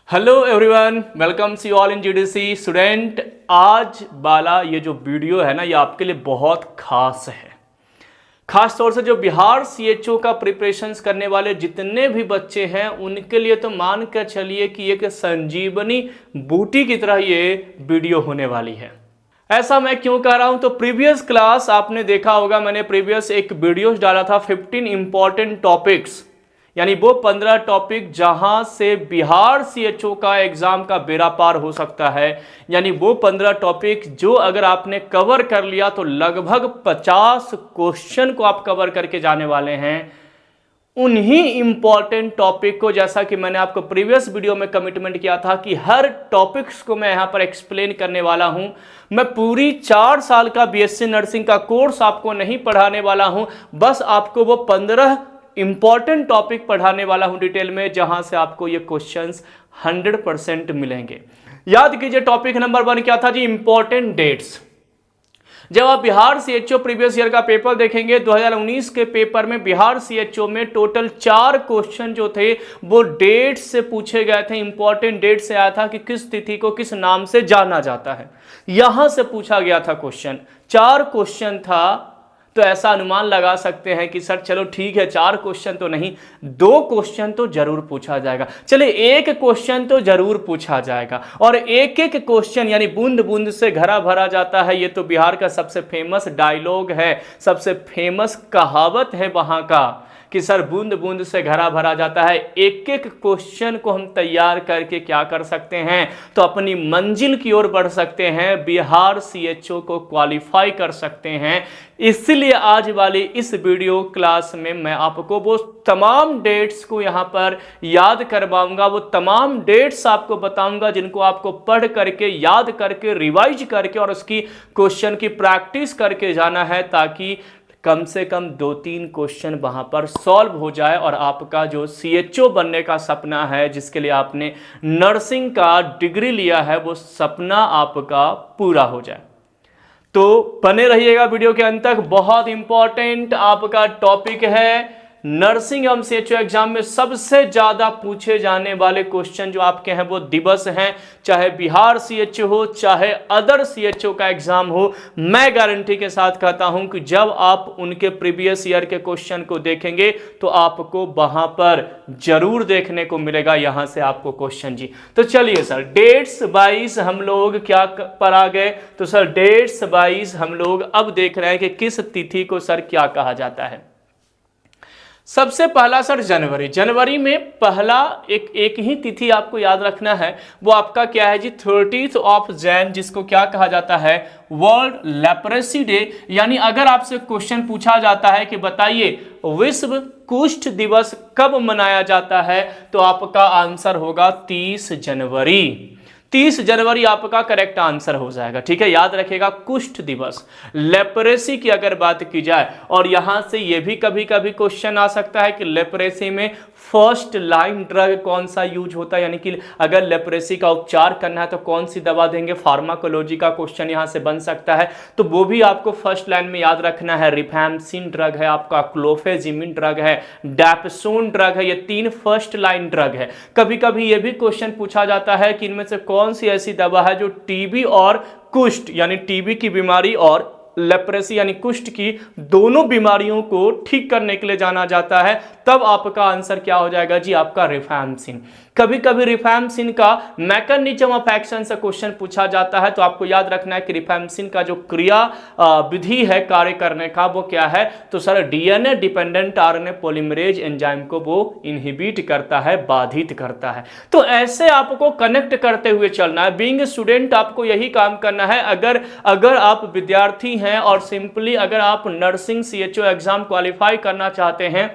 Hello everyone, welcome see all in GDC student. आज वाला ये जो वीडियो है ना, ये आपके लिए बहुत खास है। खास तौर से जो बिहार सीएचओ का प्रिपरेशंस करने वाले जितने भी बच्चे हैं उनके लिए तो मान कर चलिए कि एक संजीवनी बूटी की तरह ये वीडियो होने वाली है। ऐसा मैं क्यों कह रहा हूं, तो प्रीवियस क्लास आपने देखा होगा, मैंने प्रीवियस एक वीडियो डाला था 15 इंपॉर्टेंट टॉपिक्स, यानी वो 15 टॉपिक जहां से बिहार सीएचओ का एग्जाम का बेड़ा पार हो सकता है। यानी वो 15 टॉपिक जो अगर आपने कवर कर लिया तो लगभग 50 क्वेश्चन को आप कवर करके जाने वाले हैं। उन्हीं इंपॉर्टेंट टॉपिक को, जैसा कि मैंने आपको प्रीवियस वीडियो में कमिटमेंट किया था कि हर टॉपिक्स को मैं यहां पर एक्सप्लेन करने वाला हूं। मैं पूरी 4 साल का बीएससी नर्सिंग का कोर्स आपको नहीं पढ़ाने वाला हूं, बस आपको वो 15 इंपॉर्टेंट टॉपिक पढ़ाने वाला हूं डिटेल में, जहां से आपको ये क्वेश्चंस 100% मिलेंगे। याद कीजिए, टॉपिक नंबर 1 क्या था जी? Important dates. जब आप बिहार सीएचओ प्रीवियस ईयर का पेपर देखेंगे 2019 के पेपर में बिहार सीएचओ में टोटल 4 क्वेश्चन जो थे वो डेट से पूछे गए थे। इंपॉर्टेंट डेट से आया था कि किस तिथि को किस नाम से जाना जाता है, यहां से पूछा गया था क्वेश्चन। 4 क्वेश्चन था, तो ऐसा अनुमान लगा सकते हैं कि सर चलो ठीक है 4 क्वेश्चन तो नहीं, 2 क्वेश्चन तो जरूर पूछा जाएगा। चलिए 1 क्वेश्चन तो जरूर पूछा जाएगा। और एक एक क्वेश्चन यानी बूंद बूंद से घड़ा भरा जाता है, ये तो बिहार का सबसे फेमस डायलॉग है, सबसे फेमस कहावत है वहां का कि सर बूंद बूंद से घड़ा भरा जाता है। एक एक क्वेश्चन को हम तैयार करके क्या कर सकते हैं, तो अपनी मंजिल की ओर बढ़ सकते हैं, बिहार सीएचओ को क्वालिफाई कर सकते हैं। इसलिए आज वाली इस वीडियो क्लास में मैं आपको वो तमाम डेट्स को यहां पर याद करवाऊंगा, वो तमाम डेट्स आपको बताऊंगा जिनको आपको पढ़ करके, याद करके, रिवाइज करके और उसकी क्वेश्चन की प्रैक्टिस करके जाना है, ताकि कम से कम 2-3 क्वेश्चन वहां पर सॉल्व हो जाए और आपका जो सीएचओ बनने का सपना है, जिसके लिए आपने नर्सिंग का डिग्री लिया है, वो सपना आपका पूरा हो जाए। तो बने रहिएगा वीडियो के अंत तक। बहुत इंपॉर्टेंट आपका टॉपिक है। नर्सिंग एवं सीएचओ एग्जाम में सबसे ज्यादा पूछे जाने वाले क्वेश्चन जो आपके हैं वो दिवस हैं, चाहे बिहार सीएचओ हो चाहे अदर सीएचओ का एग्जाम हो। मैं गारंटी के साथ कहता हूं कि जब आप उनके प्रीवियस ईयर के क्वेश्चन को देखेंगे तो आपको वहां पर जरूर देखने को मिलेगा यहां से आपको क्वेश्चन जी। तो चलिए सर, डेट्स वाइज हम लोग क्या पर आ गए, तो सर डेट्स वाइज हम लोग अब देख रहे हैं कि किस तिथि को सर क्या कहा जाता है। सबसे पहला सर जनवरी में पहला एक ही तिथि आपको याद रखना है, वो आपका क्या है जी? 30 ऑफ जैन, जिसको क्या कहा जाता है? World leprosy day. यानी अगर आपसे क्वेश्चन पूछा जाता है कि बताइए विश्व कुष्ठ दिवस कब मनाया जाता है, तो आपका आंसर होगा 30 जनवरी। 30 जनवरी आपका करेक्ट आंसर हो जाएगा। ठीक है, याद रखिएगा, कुष्ठ दिवस, लेप्रेसी की अगर बात की जाए। और यहां से यह भी कभी कभी क्वेश्चन आ सकता है कि लेप्रेसी में फर्स्ट लाइन ड्रग कौन सा यूज होता है, यानी कि अगर लेप्रेसी का उपचार करना है तो कौन सी दवा देंगे, फार्माकोलॉजी का क्वेश्चन यहां से बन सकता है। तो वो भी आपको फर्स्ट लाइन में याद रखना है। रिफैम्सिन ड्रग है आपका, क्लोफेजिमिन ड्रग है, डैप्सोन ड्रग है, ये 3 फर्स्ट लाइन ड्रग है। कभी कभी यह भी क्वेश्चन पूछा जाता है कि इनमें से कौन सी ऐसी दवा है जो टीबी और कुष्ठ यानी टीबी की बीमारी और लेप्रेसी यानी कुष्ठ की दोनों बीमारियों को ठीक करने के लिए जाना जाता है। तब आपका आंसर क्या हो जाएगा जी? आपका रिफैम्सिन। कभी कभी रिफैम्सिन का मैकेनिज्म ऑफ एक्शन से क्वेश्चन पूछा जाता है, तो आपको याद रखना है कि रिफैम्सिन का जो क्रिया विधि है कार्य करने का वो क्या है, तो sir DNA dependent RNA polymerase enzyme को वो इनहिबिट करता है, बाधित करता है। तो ऐसे आपको कनेक्ट करते हुए चलना है। बीइंग स्टूडेंट आपको यही काम करना है। अगर आप विद्यार्थी हैं और सिंपली अगर आप नर्सिंग सीएचओ एग्जाम क्वालिफाई करना चाहते हैं,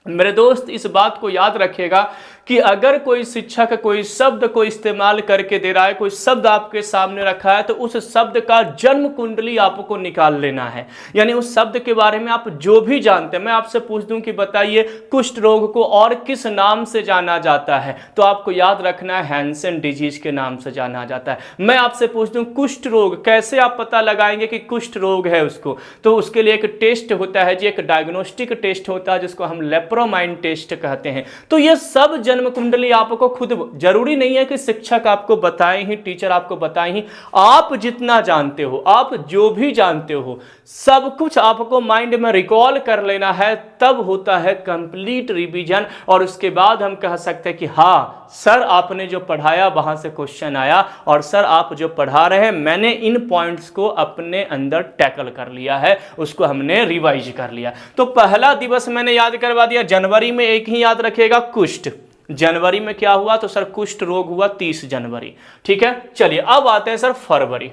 मेरे दोस्त इस बात को याद रखिएगा कि अगर कोई शिक्षक कोई शब्द को इस्तेमाल करके दे रहा है, कोई शब्द आपके सामने रखा है, तो उस शब्द का जन्म कुंडली आपको निकाल लेना है। यानी उस शब्द के बारे में आप जो भी जानते हैं, मैं आपसे पूछ दूं कि बताइए कुष्ठ रोग को और किस नाम से जाना जाता है, तो आपको याद रखना है हैंसेन डिजीज के नाम से जाना जाता है। मैं आपसे पूछ दूं कुष्ठ रोग कैसे आप पता लगाएंगे कि कुष्ठ रोग है उसको, तो उसके लिए एक टेस्ट होता है जी, एक डायग्नोस्टिक टेस्ट होता है जिसको हम लेप्रोमाइन टेस्ट कहते हैं। तो ये सब जन्म कुंडली आपको खुद, जरूरी नहीं है कि शिक्षक आपको बताएं ही, टीचर आपको बताएं ही, आप जितना जानते हो, आप जो भी जानते हो सब कुछ आपको माइंड में रिकॉल कर लेना है, तब होता है कंप्लीट रिवीजन। और उसके बाद हम कह सकते हैं कि हाँ सर आपने जो पढ़ाया वहां से क्वेश्चन आया, और सर आप जो पढ़ा रहे हैं मैंने इन पॉइंट्स को अपने अंदर टैकल कर लिया है, उसको हमने रिवाइज कर लिया। तो पहला दिवस मैंने याद करवा दिया। जनवरी में एक ही याद रखिएगा, कुष्ठ। जनवरी में क्या हुआ? तो सर कुष्ठ रोग हुआ 30 जनवरी। ठीक है, चलिए अब आते हैं सर फरवरी।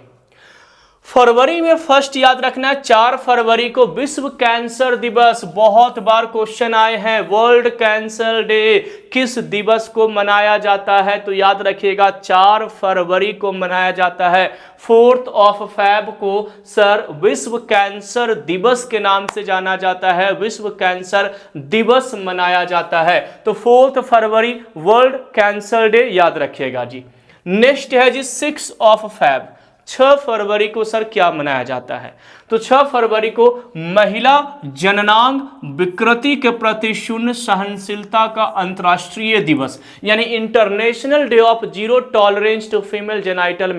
फरवरी में फर्स्ट याद रखना है 4 फरवरी को विश्व कैंसर दिवस। बहुत बार क्वेश्चन आए हैं, वर्ल्ड कैंसर डे किस दिवस को मनाया जाता है? तो याद रखिएगा 4 फरवरी को मनाया जाता है। 4 फेब को सर विश्व कैंसर दिवस के नाम से जाना जाता है, विश्व कैंसर दिवस मनाया जाता है। तो 4 फरवरी वर्ल्ड कैंसर डे याद रखिएगा जी। नेक्स्ट है जी 6 फेब। 6 फरवरी को सर क्या मनाया जाता है? तो 6 फरवरी को महिला जननांग विकृति के प्रति शून्य सहनशीलता का अंतर्राष्ट्रीय दिवस, यानी international day of zero tolerance to female genital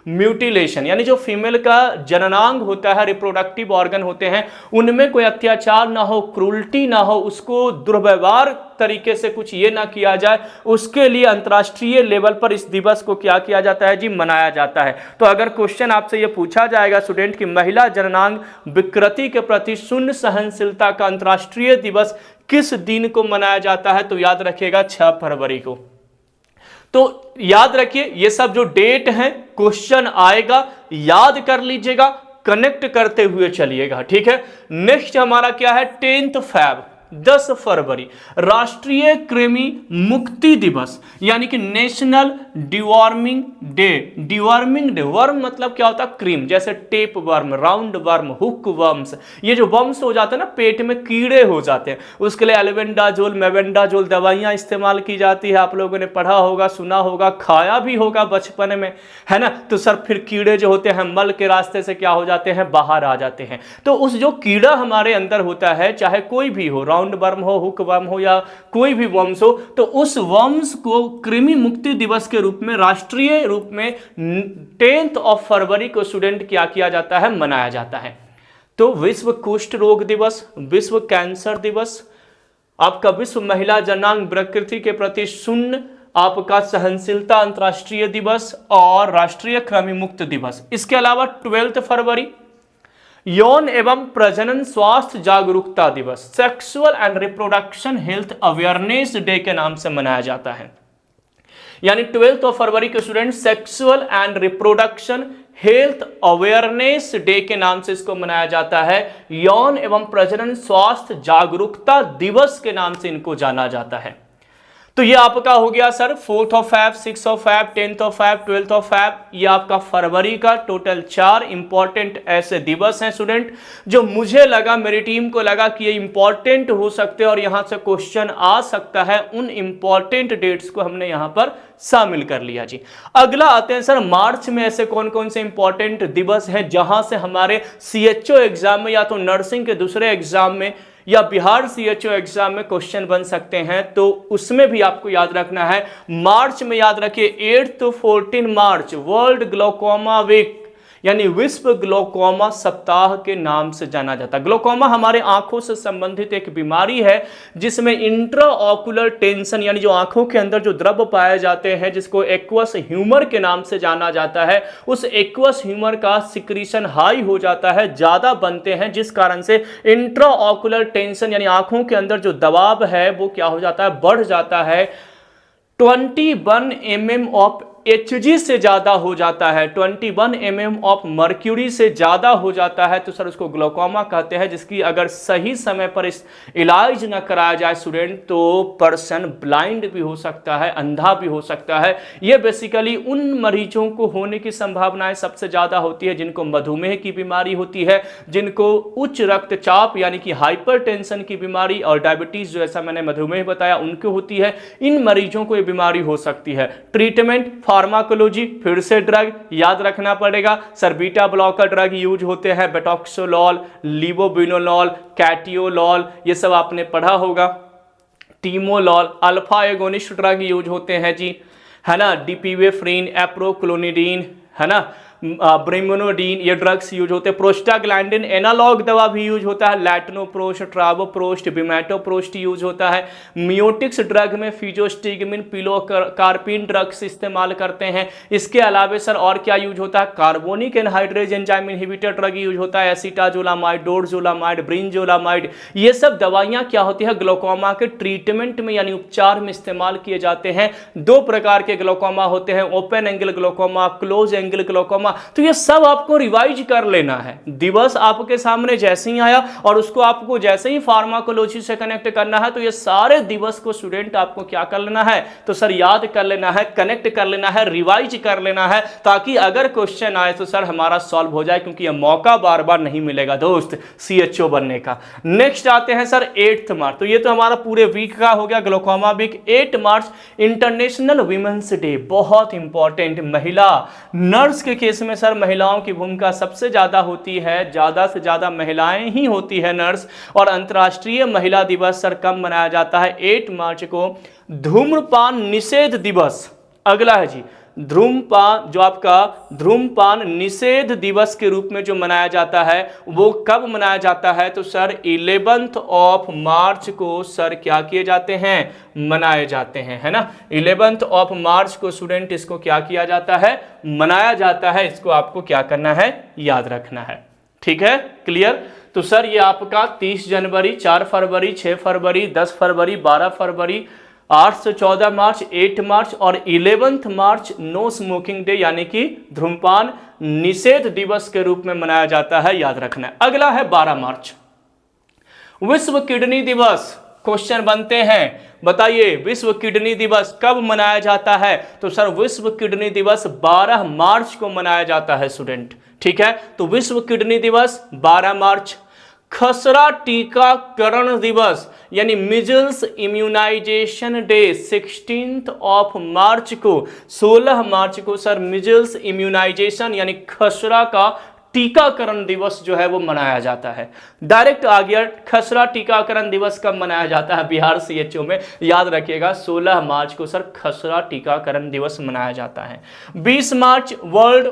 mutilation. यानी जो फीमेल का जननांग होता है, रिप्रोडक्टिव ऑर्गन होते हैं, उनमें कोई अत्याचार ना हो, क्रूल्टी ना हो, उसको दुर्व्यवहार तरीके से कुछ ये ना किया जाए, उसके लिए अंतर्राष्ट्रीय लेवल पर इस दिवस को क्या किया जाता है जी? मनाया जाता है। तो अगर क्वेश्चन आपसे ये पूछा जाएगा स्टूडेंट कि महिला जननांग विकृति के प्रति शून्य सहनशीलता का अंतर्राष्ट्रीय दिवस किस दिन को मनाया जाता है? तो याद रखिएगा 6 फरवरी को। तो याद रखिए ये सब जो डेट है, क्वेश्चन आएगा, याद कर लीजिएगा, कनेक्ट करते हुए चलिएगा। ठीक है, नेक्स्ट हमारा क्या है? 10 फेब 10 फरवरी राष्ट्रीय कृमि मुक्ति दिवस, यानी कि national deworming day. Deworming day, worm मतलब क्या होता है? क्रीम, जैसे tape worm, round worm, hook worms, ये जो वर्म्स हो जाते हैं ना, पेट में कीड़े हो जाते हैं, उसके लिए एल्बेंडाजोल, मेबेंडाजोल दवाइयां इस्तेमाल की जाती है। आप लोगों ने पढ़ा होगा, सुना होगा, खाया भी होगा बचपन में, है ना? तो सर फिर कीड़े जो होते हैं मल के रास्ते से क्या हो जाते हैं? बाहर आ जाते हैं। तो उस जो कीड़ा हमारे अंदर होता है, चाहे कोई भी हो, राउंड वर्म हो, हुक वर्म हो, या कोई भी वर्म्स हो, तो उस वर्म्स को कृमि मुक्ति दिवस के रूप में, राष्ट्रीय रूप में 10 फरवरी को स्टूडेंट क्या किया जाता है? मनाया जाता है। तो विश्व कुष्ठ रोग दिवस, विश्व कैंसर दिवस, आपका विश्व महिला जननांग विकृति के प्रति शून्य आपका सहनशीलता अंतर्राष्ट्रीय दिवस, और राष्ट्रीय कृमि मुक्त दिवस। इसके अलावा 12 फरवरी यौन एवं प्रजनन स्वास्थ्य जागरूकता दिवस, sexual and reproduction health awareness day के नाम से मनाया जाता है। यानी 12 फरवरी के student sexual and reproduction health awareness day के नाम से इसको मनाया जाता है। यौन एवं प्रजनन स्वास्थ्य जागरूकता दिवस के नाम से इनको जाना जाता है। तो ये आपका हो गया sir 4 Feb, 6 Feb, 10 Feb, 12 Feb, ये आपका फरवरी का टोटल 4 इंपॉर्टेंट ऐसे दिवस हैं स्टूडेंट, जो मुझे लगा, मेरी टीम को लगा कि ये इंपॉर्टेंट हो सकते हैं और यहां से क्वेश्चन आ सकता है। उन इंपॉर्टेंट डेट्स को हमने यहां पर शामिल कर लिया जी। अगला आते हैं सर मार्च में ऐसे कौन कौन से इंपॉर्टेंट दिवस हैं जहां से हमारे सीएचओ एग्जाम में, या तो नर्सिंग के दूसरे एग्जाम में, या बिहार सीएचओ एग्जाम में क्वेश्चन बन सकते हैं। तो उसमें भी आपको याद रखना है। मार्च में याद रखिए 8 to 14 March world glaucoma week, यानी विश्व ग्लोकोमा सप्ताह के नाम से जाना जाता है। ग्लोकोमा हमारे आंखों से संबंधित एक बीमारी है जिसमें इंट्राऑकुलर टेंशन, यानी जो आंखों के अंदर जो द्रव पाए जाते हैं, जिसको एक्वस ह्यूमर के नाम से जाना जाता है, उस एक्वस ह्यूमर का सिक्रीशन हाई हो जाता है, ज्यादा बनते हैं, जिस कारण से इंट्राऑकुलर टेंशन यानी आंखों के अंदर जो दबाव है वो क्या हो जाता है? बढ़ जाता है। 21 mm ऑफ Hg से ज्यादा हो जाता है, 21 mm ऑफ मर्क्यूरी से ज्यादा हो जाता है, तो सर उसको ग्लोकोमा कहते हैं, जिसकी अगर सही समय पर इस इलाज न कराया जाए स्टूडेंट, तो पर्सन ब्लाइंड भी हो सकता है, अंधा भी हो सकता है। ये बेसिकली उन मरीजों को होने की संभावनाएं सबसे ज्यादा होती है जिनको मधुमेह की बीमारी होती है, जिनको उच्च रक्तचाप यानी कि हाइपरटेंशन की बीमारी और डायबिटीज, जो ऐसा मैंने मधुमेह बताया, उनको होती है। इन मरीजों को ये बीमारी हो सकती है। ट्रीटमेंट फार्माकोलॉजी, फिर से ड्रग याद रखना पड़ेगा sir. Beta blocker drug use होते हैं, बेटॉक्सोलॉल, लिवोबिनोलॉल, कैटियोलॉल, ये सब आपने पढ़ा होगा। Timolol, alpha agonist drug use होते हैं जी, है ना, डिपिवेफ्रिन, एप्रोक्लोनिडीन, है ना, ब्रेमोनोडीन, ये ड्रग्स यूज होते हैं। प्रोस्टाग्लैंडिन एनालॉग दवा भी यूज होता है, लैटनोप्रोस्ट, ट्रावोप्रोस्ट, बिमेटोप्रोस्ट यूज होता है। मियोटिक्स ड्रग में फिजोस्टिगमिन, पिलोकार्पिन ड्रग्स इस्तेमाल करते हैं। इसके अलावा सर और क्या यूज होता है, carbonic anhydrase enzyme inhibitor drug use होता है, एसिटाजोलामाइड, डोरजोलामाइड, ब्रिंजोलामाइड। ये सब दवाइयां क्या होती है, ग्लोकोमा के ट्रीटमेंट में यानी उपचार में इस्तेमाल किए जाते हैं। दो प्रकार के ग्लोकोमा होते हैं, open angle glaucoma, close angle glaucoma. तो ये सब आपको रिवाइज कर लेना है। दिवस आपके सामने जैसे ही आया और उसको आपको जैसे ही फार्माकोलॉजी से कनेक्ट करना है, तो ये सारे दिवस को स्टूडेंट आपको क्या कर लेना है, तो सर याद कर लेना है, कनेक्ट कर लेना है, रिवाइज कर लेना है, ताकि अगर क्वेश्चन आए तो सर हमारा सॉल्व हो जाए, क्योंकि ये मौका बार बार नहीं मिलेगा दोस्त सीएचओ बनने का। नेक्स्ट आते हैं सर 8 मार्च। तो ये तो हमारा पूरे वीक का हो गया ग्लोकोमा वीक। 8 मार्च इंटरनेशनल वीमेंस डे, बहुत इंपॉर्टेंट। महिला नर्स के केस में सर महिलाओं की भूमिका सबसे ज्यादा होती है, ज्यादा से ज्यादा महिलाएं ही होती है नर्स। और अंतर्राष्ट्रीय महिला दिवस सर कब मनाया जाता है, 8 मार्च को धूम्रपान निषेध दिवस। अगला है जी धूम्रपान, जो आपका धूम्रपान निषेध दिवस के रूप में जो मनाया जाता है वो कब मनाया जाता है, तो सर 11 ऑफ मार्च को सर क्या किए जाते हैं, मनाए जाते हैं, है ना। 11 ऑफ मार्च को स्टूडेंट इसको क्या किया जाता है, मनाया जाता है। इसको आपको क्या करना है, याद रखना है, ठीक है, क्लियर। तो सर ये आपका 30 जनवरी, 4 फरवरी, 6 फरवरी, 10 फरवरी, 12 फरवरी, 8 से 14 मार्च, 8 मार्च और 11 मार्च नो स्मोकिंग डे यानी कि धूम्रपान निषेध दिवस के रूप में मनाया जाता है, याद रखना है। अगला है 12 मार्च, विश्व किडनी दिवस। क्वेश्चन बनते हैं, बताइए विश्व किडनी दिवस कब मनाया जाता है, तो सर विश्व किडनी दिवस 12 मार्च को मनाया जाता है स्टूडेंट, ठीक है। तो विश्व किडनी दिवस 12 मार्च। खसरा टीकाकरण दिवस यानी measles immunization day 16 of March को, 16 मार्च को सर मिजल्स इम्यूनाइजेशन यानी खसरा का टीकाकरण दिवस जो है वो मनाया जाता है। डायरेक्ट आ गया, खसरा टीकाकरण दिवस कब मनाया जाता है बिहार सीएचओ में, याद रखिएगा 16 मार्च को सर खसरा टीकाकरण दिवस मनाया जाता है। 20 मार्च वर्ल्ड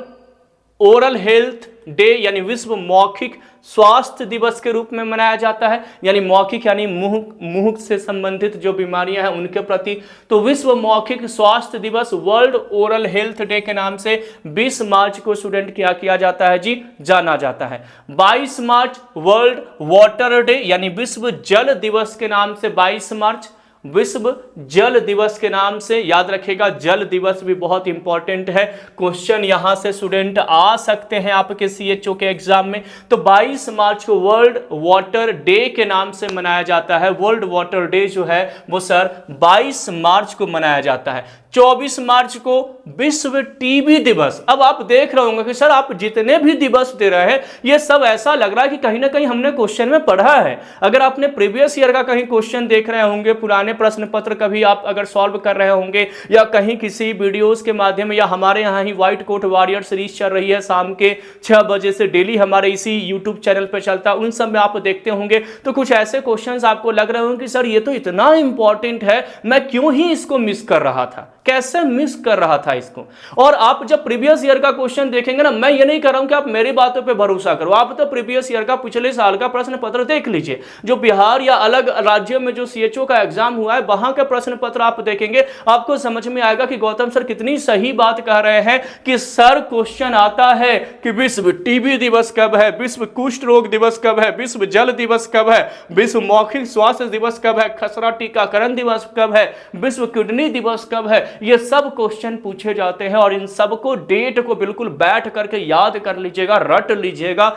ओरल हेल्थ डे यानी विश्व मौखिक स्वास्थ्य दिवस के रूप में मनाया जाता है, यानी मौखिक यानी मुंह से संबंधित जो बीमारियां हैं उनके प्रति। तो विश्व मौखिक स्वास्थ्य दिवस वर्ल्ड ओरल हेल्थ डे के नाम से 20 मार्च को स्टूडेंट क्या किया जाता है जी, जाना जाता है। 22 मार्च वर्ल्ड वाटर डे यानी विश्व जल दिवस के नाम से 22 मार्च विश्व जल दिवस के नाम से, याद रखिएगा जल दिवस भी बहुत इंपॉर्टेंट है। क्वेश्चन यहां से स्टूडेंट आ सकते हैं आपके सीएचओ के एग्जाम में। तो 22 मार्च को वर्ल्ड वाटर डे के नाम से मनाया जाता है। वर्ल्ड वाटर डे जो है वो सर 22 मार्च को मनाया जाता है। 24 मार्च को विश्व टीबी दिवस। अब आप देख रहे होंगे कि सर आप जितने भी दिवस दे रहे हैं ये सब ऐसा लग रहा है कि कहीं ना कहीं हमने क्वेश्चन में पढ़ा है। अगर आपने प्रीवियस ईयर का कहीं क्वेश्चन देख रहे होंगे, पुराने प्रश्न पत्र कभी आप अगर सॉल्व कर रहे होंगे, या कहीं किसी वीडियोस के माध्यम या हमारे यहाँ ही व्हाइट कोट वॉरियर सीरीज चल रही है शाम के 6 बजे से डेली हमारे इसी यूट्यूब चैनल पर चलता है, उन सब में आप देखते होंगे तो कुछ ऐसे क्वेश्चन आपको लग रहे होंगे कि सर ये तो इतना इंपॉर्टेंट है, मैं क्यों ही इसको मिस कर रहा था, कैसे मिस कर रहा था इसको। और आप जब प्रीवियस ईयर का क्वेश्चन देखेंगे ना, मैं ये नहीं कर रहा हूं कि आप मेरी बातों पे भरोसा करो, आप तो प्रीवियस ईयर का पिछले साल का प्रश्न पत्र देख लीजिए। जो बिहार या अलग राज्यों में जो सीएचओ का एग्जाम हुआ है वहां के प्रश्न पत्र आप देखेंगे, आपको समझ में आएगा कि गौतम सर कितनी सही बात कह रहे हैं कि सर क्वेश्चन आता है कि विश्व टीबी दिवस कब है, विश्व कुष्ठ रोग दिवस कब है, विश्व जल दिवस कब है, विश्व मौखिक स्वास्थ्य दिवस कब है, खसरा टीकाकरण दिवस कब है, विश्व किडनी दिवस कब है। ये सब क्वेश्चन पूछे जाते हैं और इन सबको डेट को बिल्कुल बैठ करके याद कर लीजिएगा, रट लीजिएगा।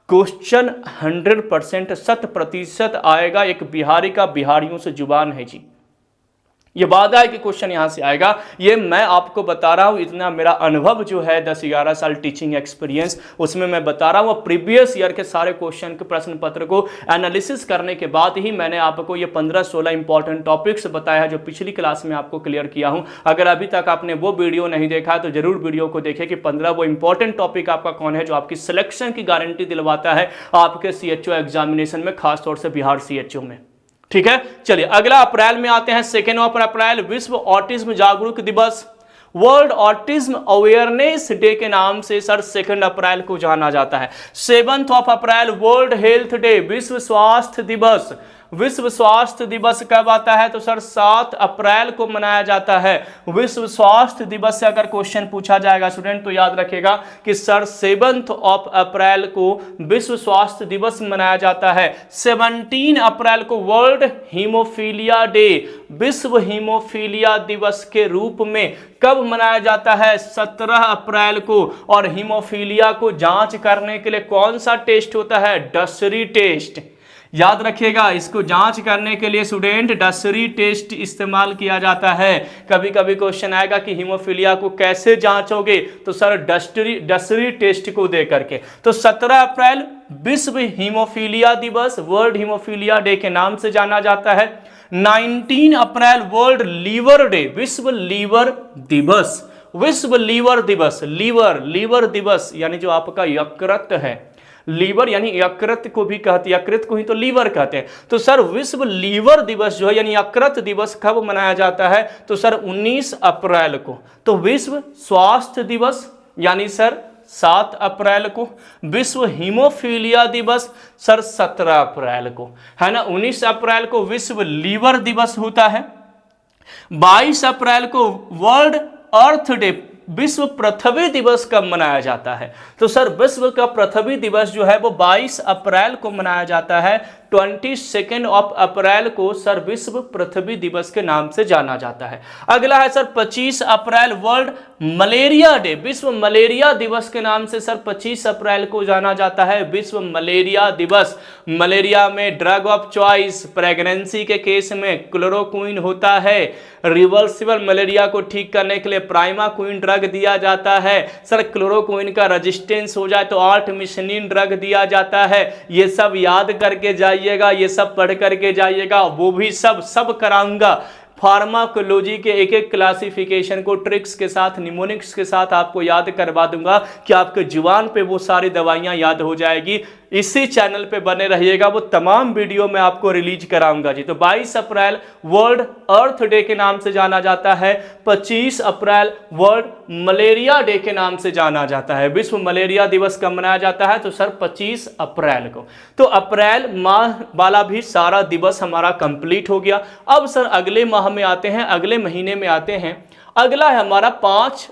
क्वेश्चन 100% 100% आएगा। एक बिहारी का बिहारियों से जुबान है जी, ये वादा है कि क्वेश्चन यहां से आएगा। ये मैं आपको बता रहा हूं, इतना मेरा अनुभव जो है 10-11 साल टीचिंग एक्सपीरियंस, उसमें मैं बता रहा हूं। प्रीवियस ईयर के सारे क्वेश्चन के प्रश्न पत्र को एनालिसिस करने के बाद ही मैंने आपको ये 15-16 इंपॉर्टेंट टॉपिक्स बताया है जो पिछली क्लास में आपको क्लियर किया हूं। अगर अभी तक आपने वो वीडियो नहीं देखा तो जरूर वीडियो को देखें कि 15 वो इंपॉर्टेंट टॉपिक आपका कौन है जो आपकी सिलेक्शन की गारंटी दिलवाता है आपके सीएचओ एग्जामिनेशन में, खासतौर से बिहार सीएचओ में। ठीक है, चलिए अगला अप्रैल में आते हैं। 2 अप्रैल विश्व ऑटिज्म जागरूक दिवस, वर्ल्ड ऑटिज्म अवेयरनेस डे के नाम से सर 2 अप्रैल को जाना जाता है। 7 अप्रैल वर्ल्ड हेल्थ डे, विश्व स्वास्थ्य दिवस। विश्व स्वास्थ्य दिवस कब आता है? तो सर 7 अप्रैल को मनाया जाता है। विश्व स्वास्थ्य दिवस से अगर क्वेश्चन पूछा जाएगा स्टूडेंट तो याद रखेगा कि सर 7 अप्रैल को विश्व स्वास्थ्य दिवस मनाया जाता है। 17 अप्रैल को वर्ल्ड हीमोफीलिया डे, विश्व हीमोफीलिया दिवस के रूप में कब मनाया जाता है? 17 अप्रैल को। और हीमोफीलिया को जांच करने के लिए कौन सा टेस्ट होता है? डसरी टेस्ट। याद रखिएगा, इसको जांच करने के लिए स्टूडेंट डसरी टेस्ट इस्तेमाल किया जाता है। कभी कभी क्वेश्चन आएगा कि हीमोफीलिया को कैसे जांचोगे? तो सर डसरी टेस्ट को दे करके। तो 17 अप्रैल विश्व हीमोफीलिया दिवस, वर्ल्ड हीमोफीलिया डे के नाम से जाना जाता है। 19 अप्रैल वर्ल्ड लीवर डे, विश्व लीवर दिवस। विश्व लीवर दिवस, लीवर दिवस यानी जो आपका यकृत है, लीवर यानी यकृत को भी कहते, यकृत को ही तो लीवर कहते हैं। तो सर विश्व लीवर दिवस जो है यानी यकृत दिवस कब मनाया जाता है? तो सर 19 अप्रैल को। तो विश्व स्वास्थ्य दिवस यानी सर 7 अप्रैल को। विश्व हीमोफीलिया दिवस सर 17 अप्रैल को, है ना। 19 अप्रैल को विश्व लीवर दिवस होता है। 22 अप्रैल को वर्ल्ड अर्थ डे, विश्व पृथ्वी दिवस कब मनाया जाता है? तो सर विश्व का पृथ्वी दिवस जो है वो 22 अप्रैल को मनाया जाता है। 22 अप्रैल को सर विश्व पृथ्वी दिवस के नाम से जाना जाता है। अगला है सर 25 अप्रैल वर्ल्ड मलेरिया डे, विश्व मलेरिया दिवस के नाम से सर 25 अप्रैल को जाना जाता है। विश्व मलेरिया दिवस। मलेरिया में ड्रग ऑफ चॉइस प्रेगनेंसी के केस में क्लोरोक्विन होता है। रिवर्सिबल मलेरिया को ठीक करने के लिए प्राइमाक्विन ड्रग दिया जाता है। सर क्लोरोक्विन का रेजिस्टेंस हो जाए तो आर्टमिसनिन ड्रग दिया जाता है। ये सब याद करके जाइएगा, ये सब पढ़ करके जाइएगा, वो भी सब कराऊंगा। फार्माकोलॉजी के एक एक क्लासिफिकेशन को ट्रिक्स के साथ, निमोनिक्स के साथ आपको याद करवा दूंगा कि आपके जुबान पे वो सारी दवाइयां याद हो जाएगी। इसी चैनल पे बने रहिएगा, वो तमाम वीडियो मैं आपको रिलीज कराऊंगा जी। तो 22 अप्रैल वर्ल्ड अर्थ डे के नाम से जाना जाता है। 25 अप्रैल वर्ल्ड मलेरिया डे के नाम से जाना जाता है। विश्व मलेरिया दिवस कब मनाया जाता है? तो सर 25 अप्रैल को। तो अप्रैल माह वाला भी सारा दिवस हमारा कंप्लीट हो गया। अब सर अगले माह में आते हैं, अगले महीने में आते हैं। अगला है हमारा 5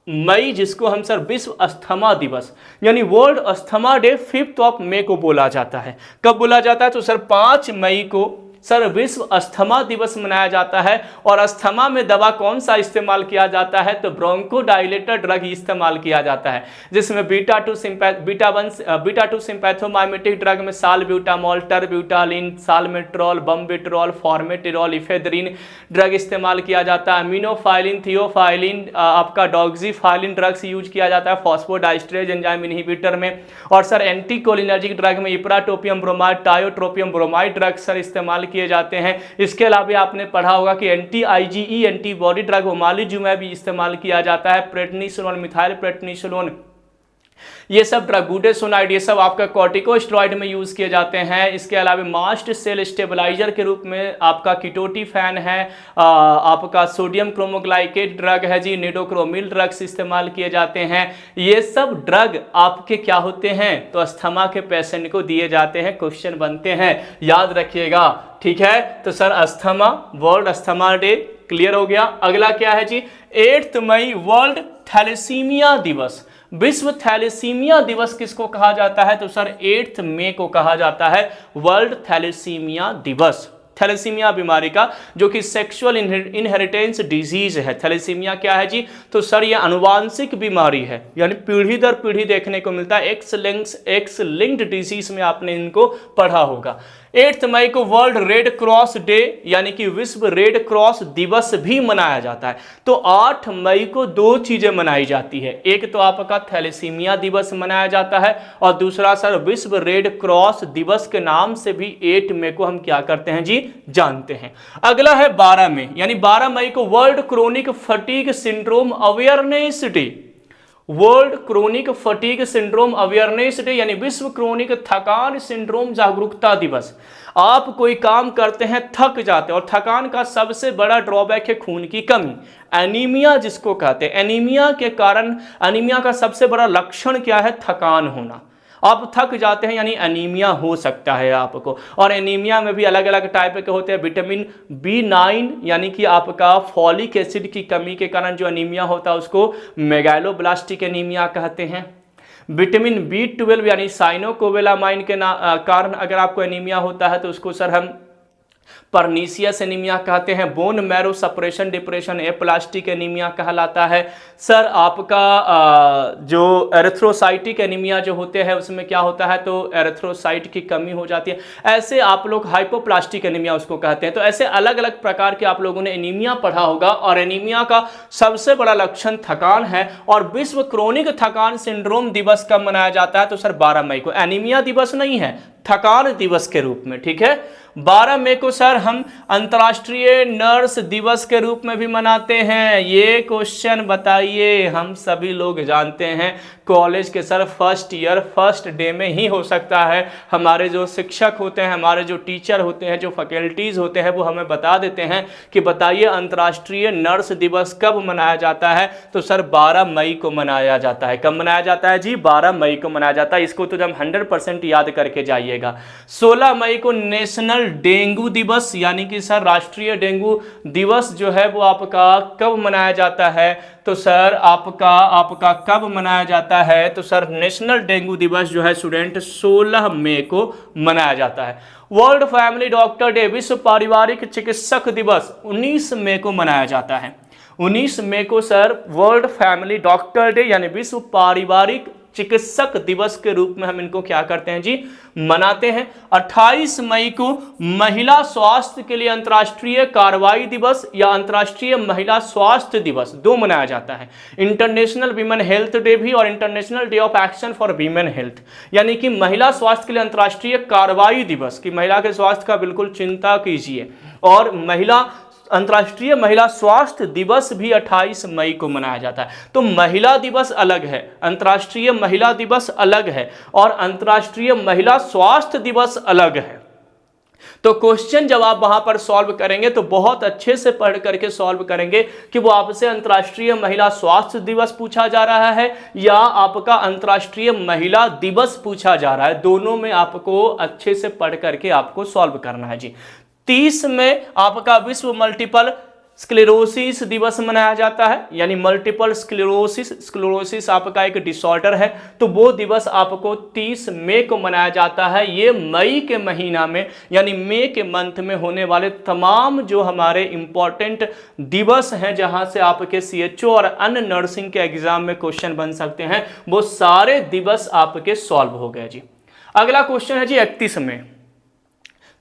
मई, जिसको हम सर विश्व अस्थमा दिवस यानी वर्ल्ड अस्थमा डे 5 मई को बोला जाता है। कब बोला जाता है? तो सर 5 मई को सर विश्व अस्थमा दिवस मनाया जाता है। और अस्थमा में दवा कौन सा इस्तेमाल किया जाता है? तो ब्रोंकोडायलेटर ड्रग इस्तेमाल किया जाता है, जिसमें बीटा टू सिंपैथोमाइमेटिक ड्रग में सालब्यूटामॉल, टरब्यूटालिन, सालमेट्रॉल, बम्बिट्रॉल, फॉर्मेटिरॉल, इफेद्रिन ड्रग इस्तेमाल किया जाता है। अमीनोफाइलिन, थियोफाइलिन, आपका डॉक्सीफाइलिन ड्रग्स यूज किया जाता है फॉस्फोडाइस्ट्रेज एंजाइम इनहिबिटर में। और सर एंटीकोलिनर्जिक ड्रग में इप्राटोपियम bromide, tiotropium bromide drug sir इस्तेमाल किए जाते हैं। इसके अलावा आपने पढ़ा होगा कि एंटी आईजीई एंटीबॉडी ड्रग ओमालिजुमैब भी इस्तेमाल किया जाता है। प्रेडनिसोलोन, मिथाइल प्रेडनिसोलोन, ये सब ड्रगुडेसोनाइड, ये सब आपका कॉर्टिकोस्टेरॉइड में यूज किए जाते हैं। इसके अलावा मास्ट सेल स्टेबलाइजर के रूप में आपका कीटोटिफैन है, आपका सोडियम क्रोमोग्लाइकेट ड्रग है जी, निडोक्रोमिल ड्रग्स इस्तेमाल किए जाते हैं। ये सब ड्रग आपके क्या होते हैं? तो अस्थमा के पेशेंट को दिए जाते हैं। क्वेश्चन बनते हैं, याद रखिएगा, ठीक है। तो sir asthma, world asthma day clear हो गया। अगला क्या है जी? 8 मई वर्ल्ड थैलेसीमिया दिवस। विश्व थैलेसीमिया दिवस किसको कहा जाता है? तो सर 8 मई को कहा जाता है वर्ल्ड थैलेसीमिया दिवस। थैलेसीमिया बीमारी का, जो कि सेक्सुअल इनहेरिटेंस डिजीज है। थैलेसीमिया क्या है जी? तो सर ये अनुवांशिक बीमारी है, यानी पीढ़ी दर पीढ़ी देखने को मिलता है। एक्स लिंक्ड डिजीज में आपने इनको पढ़ा होगा। 8 मई को वर्ल्ड रेड क्रॉस डे यानी कि विश्व रेड क्रॉस दिवस भी मनाया जाता है। तो 8 मई को 2 चीजें मनाई जाती है, एक तो आपका थैलेसीमिया दिवस मनाया जाता है और दूसरा सर विश्व रेड क्रॉस दिवस के नाम से भी 8 मई को हम क्या करते हैं जी? जानते हैं। अगला है 12 मई, यानी 12 मई को world chronic fatigue syndrome awareness day. World chronic fatigue syndrome awareness day यानी विश्व क्रोनिक थकान सिंड्रोम जागरूकता दिवस। आप कोई काम करते हैं, थक जाते हैं, और थकान का सबसे बड़ा ड्रॉबैक है खून की कमी, एनीमिया जिसको कहते हैं। एनीमिया के कारण, एनीमिया का सबसे बड़ा लक्षण क्या है? थकान होना। आप थक जाते हैं यानी एनीमिया हो सकता है आपको। और एनीमिया में भी अलग अलग टाइप के होते हैं। विटामिन B9 यानी कि आपका फॉलिक एसिड की कमी के कारण जो एनीमिया होता है उसको मेगालोब्लास्टिक एनीमिया कहते हैं। विटामिन B12 यानी साइनोकोवेलामाइन के कारण अगर आपको एनीमिया होता है तो उसको सर हम परनीसियस एनीमिया कहते हैं। Bone marrow suppression depression aplastic anaemia कहलाता है। सर आपका जो एरिथ्रोसाइटिक एनीमिया जो होते हैं उसमें क्या होता है? तो एरिथ्रोसाइट की कमी हो जाती है। ऐसे आप लोग हाइपोप्लास्टिक एनीमिया उसको कहते हैं। तो ऐसे अलग अलग प्रकार के आप लोगों ने एनीमिया पढ़ा होगा। और एनीमिया का सबसे बड़ा लक्षण थकान है। और विश्व क्रोनिक थकान सिंड्रोम दिवस कब मनाया जाता है? तो सर 12 मई को। एनीमिया दिवस नहीं है, थकान दिवस के रूप में, ठीक है। 12 मई को सर हम अंतर्राष्ट्रीय नर्स दिवस के रूप में भी मनाते हैं। ये क्वेश्चन बताइए, हम सभी लोग जानते हैं कॉलेज के sir first year first day में ही हो सकता है। हमारे जो शिक्षक होते हैं, हमारे जो टीचर होते हैं, जो फैकल्टीज होते हैं, वो हमें बता देते हैं कि बताइए अंतर्राष्ट्रीय नर्स दिवस कब मनाया जाता है? तो सर 12 मई को मनाया जाता है। कब मनाया जाता है जी? 12 मई को मनाया जाता है। इसको तो हम 100% याद करके जाइएगा। 16 मई को नेशनल डेंगू दिवस यानी कि सर राष्ट्रीय डेंगू दिवस जो है वो आपका कब मनाया जाता है? तो सर आपका कब मनाया जाता है? तो सर नेशनल डेंगू दिवस जो है स्टूडेंट 16 मई को मनाया जाता है। वर्ल्ड फैमिली डॉक्टर डे विश्व पारिवारिक चिकित्सक दिवस 19 मई को मनाया जाता है। 19 मई को sir world family doctor day यानी विश्व पारिवारिक चिकित्सक दिवस के रूप में हम इनको क्या करते हैं जी? मनाते हैं। 28 मई को महिला स्वास्थ्य के लिए अंतर्राष्ट्रीय कार्रवाई दिवस या अंतर्राष्ट्रीय महिला स्वास्थ्य दिवस 2 मनाया जाता है। इंटरनेशनल वीमेन हेल्थ डे भी और international day of action for women health यानी कि महिला स्वास्थ्य के लिए अंतर्राष्ट्रीय कार्रवाई दिवस की महिला के स्वास्थ्य का बिल्कुल चिंता कीजिए। और अंतर्राष्ट्रीय महिला स्वास्थ्य दिवस भी 28 मई को मनाया जाता है। तो महिला दिवस अलग है, अंतर्राष्ट्रीय महिला दिवस अलग है और अंतर्राष्ट्रीय महिला स्वास्थ्य दिवस अलग है। तो क्वेश्चन जब आप वहां पर सॉल्व करेंगे तो बहुत अच्छे से पढ़ करके सॉल्व करेंगे कि वो आपसे अंतर्राष्ट्रीय महिला स्वास्थ्य दिवस पूछा जा रहा है या आपका अंतर्राष्ट्रीय महिला दिवस पूछा जा रहा है। दोनों में आपको अच्छे से पढ़ करके आपको सॉल्व करना है जी। 30 में आपका विश्व मल्टीपल स्क्लेरोसिस दिवस मनाया जाता है यानी मल्टीपल स्क्लेरोसिस आपका एक डिसऑर्डर है। तो वो दिवस आपको 30 मई को मनाया जाता है। ये मई के महीना में यानी मई के मंथ में होने वाले तमाम जो हमारे इंपॉर्टेंट दिवस हैं जहां से आपके CHO और अन्य नर्सिंग के एग्जाम में क्वेश्चन बन सकते हैं, वो सारे दिवस आपके सॉल्व हो गए जी। अगला क्वेश्चन है जी 31 में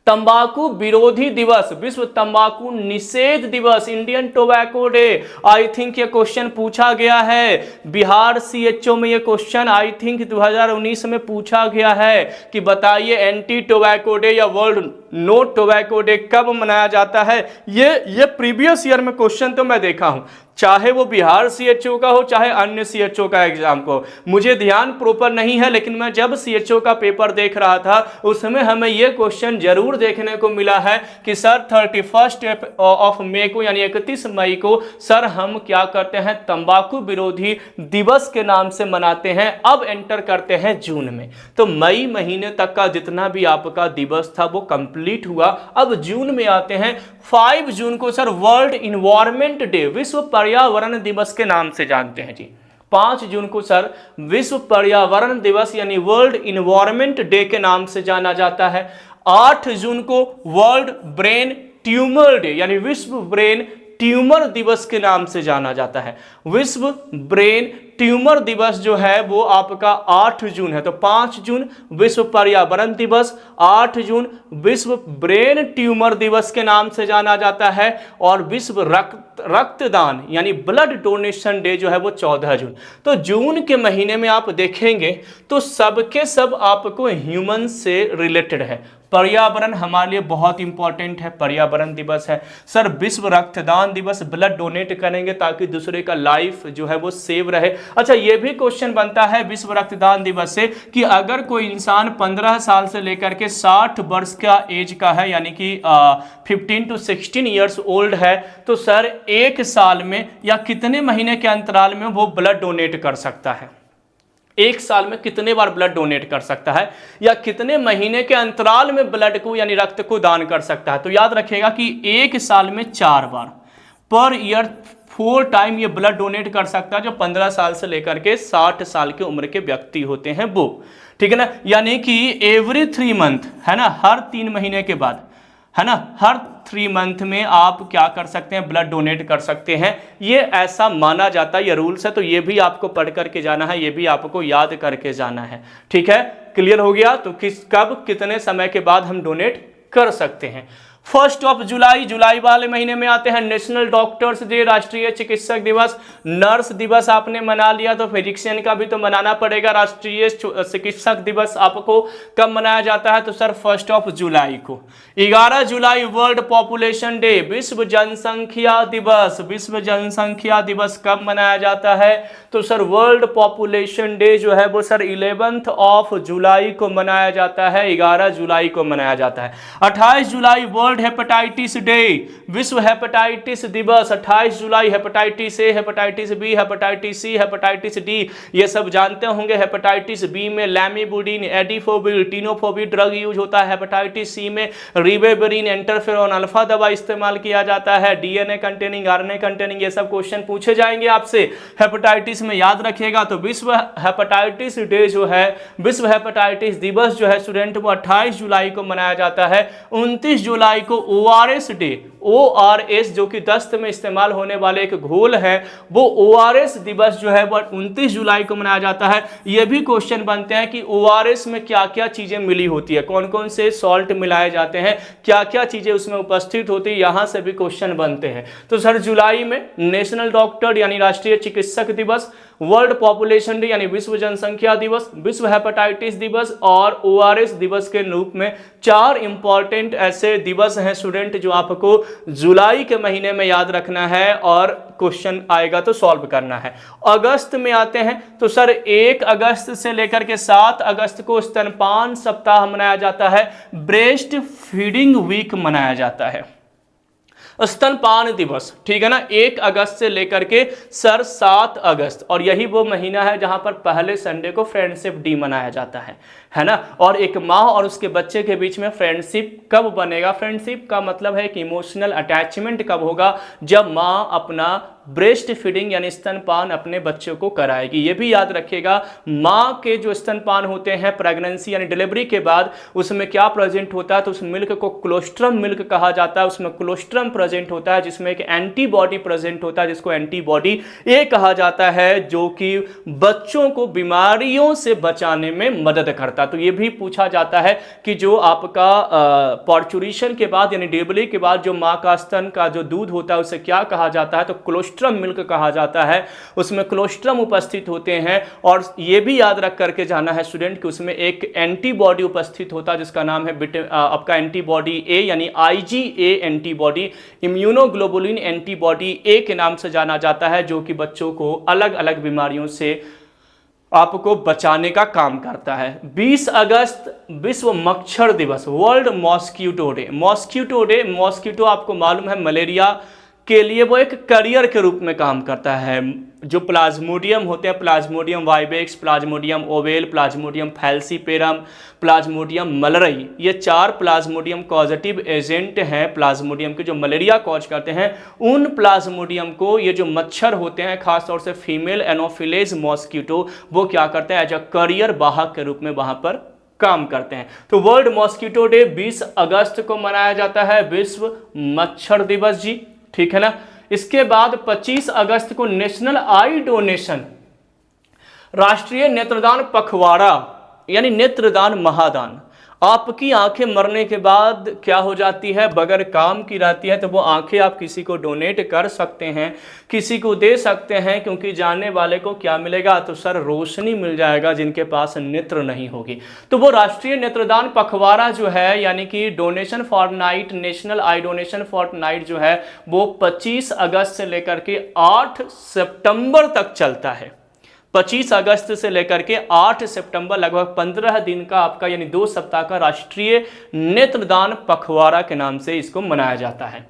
तंबाकू विरोधी दिवस, विश्व तंबाकू निषेध दिवस, Indian tobacco day. I think ये क्वेश्चन पूछा गया है बिहार CHO में। ये क्वेश्चन आई थिंक 2019 में पूछा गया है कि बताइए एंटी टोबैको डे या वर्ल्ड नो टोबैको डे कब मनाया जाता है। ये प्रीवियस ईयर में क्वेश्चन तो मैं देखा हूं, चाहे वो बिहार CHO का हो चाहे अन्य CHO का एग्जाम को, मुझे ध्यान प्रॉपर नहीं है, लेकिन मैं जब CHO का पेपर देख रहा था उसमें हमें ये क्वेश्चन जरूर देखने को मिला है कि सर 31 ऑफ मई को यानी 31 मई को सर हम क्या करते हैं? तंबाकू विरोधी दिवस के नाम से मनाते हैं। अब एंटर करते हैं जून में, तो मई महीने तक का जितना भी आपका दिवस था वो कंप्लीट हुआ। अब जून में आते हैं। 5 जून को सर वर्ल्ड इन्वायरमेंट डे विश्व पर्यावरण दिवस के नाम से जानते हैं जी। 5 जून को सर विश्व पर्यावरण दिवस यानी वर्ल्ड इन्वायरमेंट डे के नाम से जाना जाता है। 8 जून को वर्ल्ड ब्रेन ट्यूमर डे यानी विश्व ब्रेन ट्यूमर दिवस के नाम से जाना जाता है। विश्व ब्रेन ट्यूमर दिवस जो है वो आपका 8 जून है। तो 5 जून विश्व पर्यावरण दिवस, 8 जून विश्व ब्रेन ट्यूमर दिवस के नाम से जाना जाता है और विश्व रक्तदान यानी ब्लड डोनेशन डे जो है वो 14 जून। तो जून के महीने में आप देखेंगे तो सबके सब आपको ह्यूमन से रिलेटेड है। पर्यावरण हमारे लिए बहुत इंपॉर्टेंट है, पर्यावरण दिवस है। सर विश्व रक्तदान दिवस, ब्लड डोनेट करेंगे ताकि दूसरे का लाइफ जो है वो सेव रहे। अच्छा ये भी क्वेश्चन बनता है विश्व रक्तदान दिवस से कि अगर कोई इंसान 15 साल से लेकर के 60 वर्ष का एज का है, यानी कि 15 to 16 ईयर्स ओल्ड है, तो सर एक साल में या कितने महीने के अंतराल में वो ब्लड डोनेट कर सकता है? एक साल में कितने बार ब्लड डोनेट कर सकता है या कितने महीने के अंतराल में ब्लड को यानी रक्त को दान कर सकता है? तो याद रखिएगा कि एक साल में 4 बार, पर ईयर 4 टाइम ये ब्लड डोनेट कर सकता है जो 15 साल से लेकर के 60 साल की उम्र के व्यक्ति होते हैं वो, ठीक है ना। यानी कि एवरी 3 मंथ है ना, हर 3 महीने के बाद है ना, हर 3 मंथ में आप क्या कर सकते हैं, ब्लड डोनेट कर सकते हैं। ये ऐसा माना जाता है, ये रूल्स है, तो ये भी आपको पढ़ करके जाना है, ये भी आपको याद करके जाना है, ठीक है। क्लियर हो गया? तो कब कितने समय के बाद हम डोनेट कर सकते हैं। 1 जुलाई, जुलाई वाले महीने में आते हैं नेशनल डॉक्टर्स डे, राष्ट्रीय चिकित्सक दिवस। नर्स दिवस आपने मना लिया तो फिजिशियन का भी तो मनाना पड़ेगा। राष्ट्रीय चिकित्सक दिवस आपको कब मनाया जाता है? तो सर 1 जुलाई को। 11 जुलाई वर्ल्ड पॉपुलेशन डे, विश्व जनसंख्या दिवस। विश्व जनसंख्या दिवस कब मनाया जाता है? तो सर वर्ल्ड पॉपुलेशन डे जो है वो सर 11 जुलाई को मनाया जाता है, 11 जुलाई को मनाया जाता है। 28 जुलाई वर्ल्ड हेपेटाइटिस डे, विश्व हेपेटाइटिस दिवस। 28 जुलाई hepatitis A, hepatitis B, hepatitis C, hepatitis D, ये सब जानते होंगे। हेपेटाइटिस बी में लैमीबुडिन, एडिफोविर, टिनोफोविर ड्रग यूज होता है। हेपेटाइटिस सी में रिबेवरिन, इंटरफेरॉन अल्फा दवा इस्तेमाल किया जाता है। डीएनए कंटेनिंग, आरएनए कंटेनिंग, ये सब क्वेश्चन पूछे जाएंगे आपसे हेपेटाइटिस में, याद रखिएगा। तो विश्व हेपेटाइटिस डे जो है, विश्व हेपेटाइटिस दिवस जो है स्टूडेंट वो 28 जुलाई को मनाया जाता है। 29 जुलाई को ओआरएस डे, ओआरएस जो कि दस्त में इस्तेमाल होने वाले एक घोल है, वो ओआरएस दिवस जो है वो 29 जुलाई को मनाया जाता है। ये भी क्वेश्चन बनते हैं कि ओआरएस में क्या क्या चीजें मिली होती है, कौन कौन से सॉल्ट मिलाए जाते हैं, क्या क्या चीजें उसमें उपस्थित होती है, यहां से भी क्वेश्चन बनते हैं। तो सर जुलाई में नेशनल डॉक्टर यानी राष्ट्रीय चिकित्सक दिवस, वर्ल्ड पॉपुलेशन डे यानी विश्व जनसंख्या दिवस, विश्व हेपेटाइटिस दिवस और ओआरएस दिवस के रूप में 4 इंपॉर्टेंट ऐसे दिवस हैं स्टूडेंट जो आपको जुलाई के महीने में याद रखना है और क्वेश्चन आएगा तो सॉल्व करना है। अगस्त में आते हैं तो सर 1 अगस्त से लेकर के 7 अगस्त को स्तनपान सप्ताह मनाया जाता है, ब्रेस्ट फीडिंग वीक मनाया जाता है, स्तनपान दिवस, ठीक है ना। 1 अगस्त से लेकर के सर 7 अगस्त, और यही वो महीना है जहां पर पहले संडे को फ्रेंडशिप डे मनाया जाता है ना। और एक माँ और उसके बच्चे के बीच में फ्रेंडशिप कब बनेगा? फ्रेंडशिप का मतलब है कि इमोशनल अटैचमेंट कब होगा? जब माँ अपना ब्रेस्ट फीडिंग यानी स्तनपान अपने बच्चों को कराएगी। ये भी याद रखिएगा, माँ के जो स्तनपान होते हैं प्रेगनेंसी यानी डिलीवरी के बाद, उसमें क्या प्रेजेंट होता है? तो उस मिल्क को कोलोस्ट्रम मिल्क कहा जाता है। उसमें कोलोस्ट्रम प्रेजेंट होता है जिसमें एक एंटीबॉडी प्रेजेंट होता है जिसको एंटीबॉडी ए कहा जाता है, जो कि बच्चों को बीमारियों से बचाने में मदद करता है। तो ये भी पूछा जाता है कि जो आपका पार्चुरेशन के बाद यानी डिलीवरी के बाद जो माँ का स्तन का जो दूध होता है उसे क्या कहा जाता है? तो कोलोस्ट्रम मिल्क कहा जाता है। उसमें कोलोस्ट्रम उपस्थित होते हैं। और ये भी याद रख करके जाना है स्टूडेंट कि उसमें एक एंटीबॉडी उपस्थित होता है जिसका नाम है आपका एंटीबॉडी ए यानी IgA एंटीबॉडी, इम्यूनोग्लोबुलिन एंटीबॉडी ए के नाम से जाना जाता है, जो कि बच्चों को अलग अलग बीमारियों से आपको बचाने का काम करता है। 20 अगस्त विश्व मच्छर दिवस, world mosquito day. Mosquito day, mosquito आपको मालूम है मलेरिया के लिए वो एक करियर के रूप में काम करता है। जो प्लाज्मोडियम होते हैं, plasmodium vivax, plasmodium ovale, plasmodium falciparum, plasmodium malariae, ये 4 प्लाज्मोडियम कॉजेटिव एजेंट हैं प्लाज्मोडियम के जो मलेरिया कॉज करते हैं। उन प्लाज्मोडियम को ये जो मच्छर होते हैं, खासतौर से फीमेल एनोफिलेज मॉस्किटो, वो क्या करते हैं? एज अ करियर वाहक के रूप में वहां पर काम करते हैं। तो वर्ल्ड मॉस्किटो डे 20 अगस्त को मनाया जाता है, विश्व मच्छर दिवस जी, ठीक है ना। इसके बाद 25 अगस्त को नेशनल आई डोनेशन, राष्ट्रीय नेत्रदान पखवाड़ा यानी नेत्रदान महादान। आपकी आंखें मरने के बाद क्या हो जाती है, बगैर काम की रहती है, तो वो आंखें आप किसी को डोनेट कर सकते हैं, किसी को दे सकते हैं, क्योंकि जानने वाले को क्या मिलेगा, तो सर रोशनी मिल जाएगा जिनके पास नेत्र नहीं होगी। तो वो राष्ट्रीय नेत्रदान पखवाड़ा जो है, यानी कि donation for night, national I donation for night जो है, वो 25 अगस्त से लेकर के 8 सितंबर तक चलता है। 25 अगस्त से लेकर के 8 सितंबर, लगभग 15 दिन का आपका, यानी 2 सप्ताह का राष्ट्रीय नेत्रदान पखवाड़ा के नाम से इसको मनाया जाता है।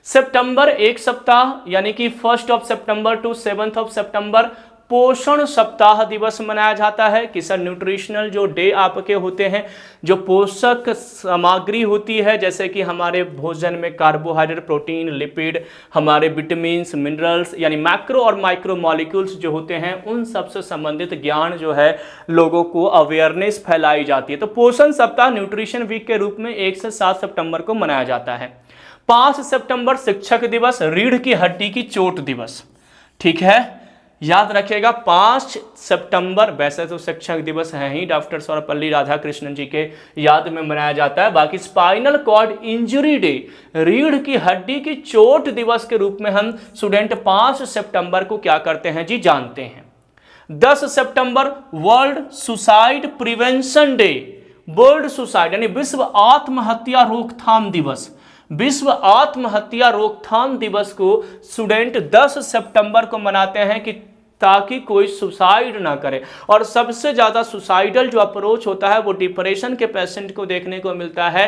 सितंबर एक सप्ताह, यानी कि 1 सितंबर टू 7 सितंबर पोषण सप्ताह दिवस मनाया जाता है कि सर न्यूट्रिशनल जो डे आपके होते हैं, जो पोषक सामग्री होती है, जैसे कि हमारे भोजन में कार्बोहाइड्रेट, प्रोटीन, लिपिड, हमारे विटामिन्स, मिनरल्स, यानी मैक्रो और माइक्रो मॉलिक्यूल्स जो होते हैं, उन सब से संबंधित ज्ञान जो है लोगों को अवेयरनेस फैलाई जाती है। तो पोषण सप्ताह न्यूट्रिशन वीक के रूप में 1 से 7 सितंबर को मनाया जाता है। 5 सितंबर शिक्षक दिवस, रीढ़ की हड्डी की चोट दिवस, ठीक है, याद रखिएगा। 5 सितंबर वैसे तो शिक्षक दिवस है ही, डॉक्टर सर्वपल्ली राधाकृष्णन जी के याद में मनाया जाता है। बाकी स्पाइनल कॉर्ड इंजरी डे, रीढ़ की हड्डी की चोट दिवस के रूप में हम स्टूडेंट 5 सितंबर को क्या करते हैं जी, जानते हैं। 10 सितंबर world suicide prevention day, world suicide यानी विश्व आत्महत्या रोकथाम दिवस, विश्व आत्महत्या रोकथाम दिवस को स्टूडेंट 10 सितंबर को मनाते हैं कि ताकि कोई सुसाइड ना करे। और सबसे ज़्यादा सुसाइडल जो अप्रोच होता है वो डिप्रेशन के पेशेंट को देखने को मिलता है।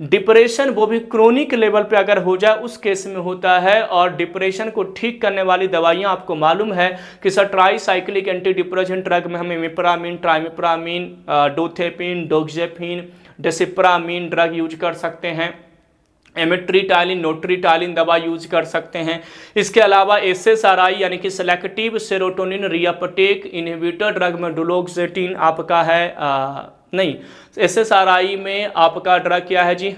डिप्रेशन वो भी क्रोनिक लेवल पे अगर हो जाए उस केस में होता है। और डिप्रेशन को ठीक करने वाली दवाइयाँ आपको मालूम है कि sir tricyclic anti depression drug में हम इमिप्रामिन, ट्राइमिप्रामिन, डोथेपिन, डोक्सेपिन, डेसिप्रामिन ड्रग यूज कर सकते हैं। एमिट्रिटाइलिन, नोट्रिटाइलिन दवा यूज कर सकते हैं। इसके अलावा एसएसआरआई यानी कि selective serotonin reuptake inhibitor drug में डुलोक्सेटिन आपका है, नहीं, एसएसआरआई में आपका ड्रग क्या है जी,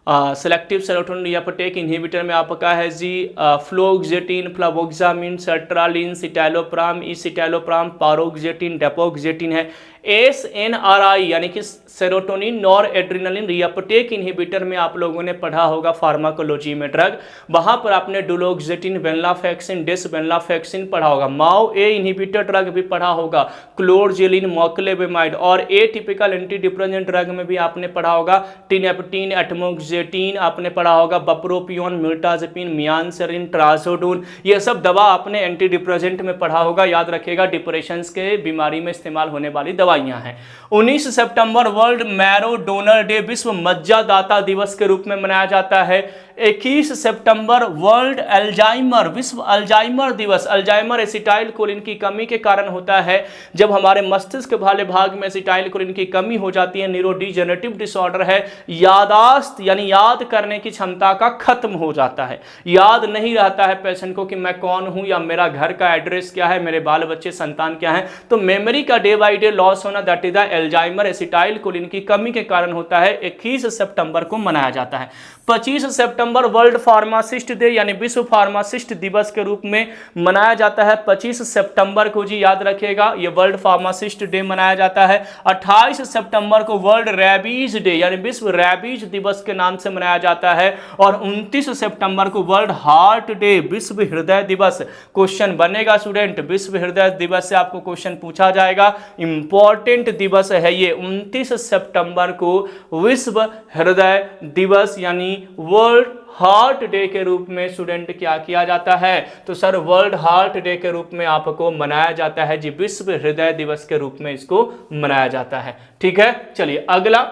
सेलेक्टिव सेरोटोनिन रीअपटेक इनहिबिटर में आपका है जी फ्लोक्सेटिन, फ्लावोक्सामिन, सर्ट्रालिन, सिटालोप्राम, इसिटालोप्राम, पारोक्सेटिन, डेपोक्सेटिन है। एसएनआरआई यानी कि serotonin nor adrenaline reuptake inhibitor में आप लोगों ने पढ़ा होगा फार्माकोलॉजी में ड्रग, वहां पर आपने डुलोक्सेटिन, वेनलाफेक्सिन, डेसवेनलाफेक्सिन पढ़ा होगा। माओ ए इनहिबिटर ड्रग भी पढ़ा होगा, क्लोरजेलिन, मोक्लेवेमाइड। और ए टिपिकल एंटी डिप्रेसेंट ड्रग में भी आपने पढ़ा होगा टिनेप्टिन, एटमोक्सेटिन आपने पढ़ा होगा, बप्रोपियोन, मिर्टाजेपिन, मियानसेरिन, ट्राजोडोन, ये सब दवा आपने एंटी डिप्रेसेंट में पढ़ा होगा। याद रखिएगा डिप्रेशन के बीमारी में इस्तेमाल होने वाली दवाइयां हैं। 19 सितंबर वर्ल्ड मैरो डोनर डे, विश्व मज्जादाता दिवस के रूप में मनाया जाता है। 21 सितंबर वर्ल्ड अल्जाइमर, विश्व अल्जाइमर दिवस। अल्जाइमर एसिटाइल कोलिन की कमी के कारण होता है। जब हमारे मस्तिष्क वाले भाग में एसिटाइल कोलिन की कमी हो जाती है, न्यूरोडिजेनरेटिव डिसऑर्डर है। यादाश्त यानी याद करने की क्षमता का खत्म हो जाता है, याद नहीं रहता है पेशेंट को कि मैं कौन हूं या मेरा घर का एड्रेस क्या है, मेरे बाल बच्चे संतान क्या है। तो मेमोरी का डे बाई डे लॉस होना, that is the Alzheimer acetyl choline की कमी के कारण होता है। 21 सितंबर को मनाया जाता है। 25 सितंबर वर्ल्ड फार्मासिस्ट डे यानी विश्व फार्मासिस्ट दिवस के रूप में मनाया जाता है। 25 सितंबर को जी याद रखिएगा ये वर्ल्ड फार्मासिस्ट डे मनाया जाता है। 28 सितंबर को वर्ल्ड रैबीज डे यानी विश्व रैबीज दिवस के नाम से मनाया जाता है। और 29 सितंबर को वर्ल्ड हार्ट डे, विश्व हृदय दिवस। क्वेश्चन बनेगा स्टूडेंट, विश्व हृदय दिवस से आपको क्वेश्चन पूछा जाएगा, इंपॉर्टेंट दिवस है ये। 29 सितंबर को विश्व हृदय दिवस यानी वर्ल्ड हार्ट डे के रूप में स्टूडेंट क्या किया जाता है, तो सर वर्ल्ड हार्ट डे के रूप में आपको मनाया जाता है जी, विश्व हृदय दिवस के रूप में इसको मनाया जाता है। ठीक है, चलिए अगला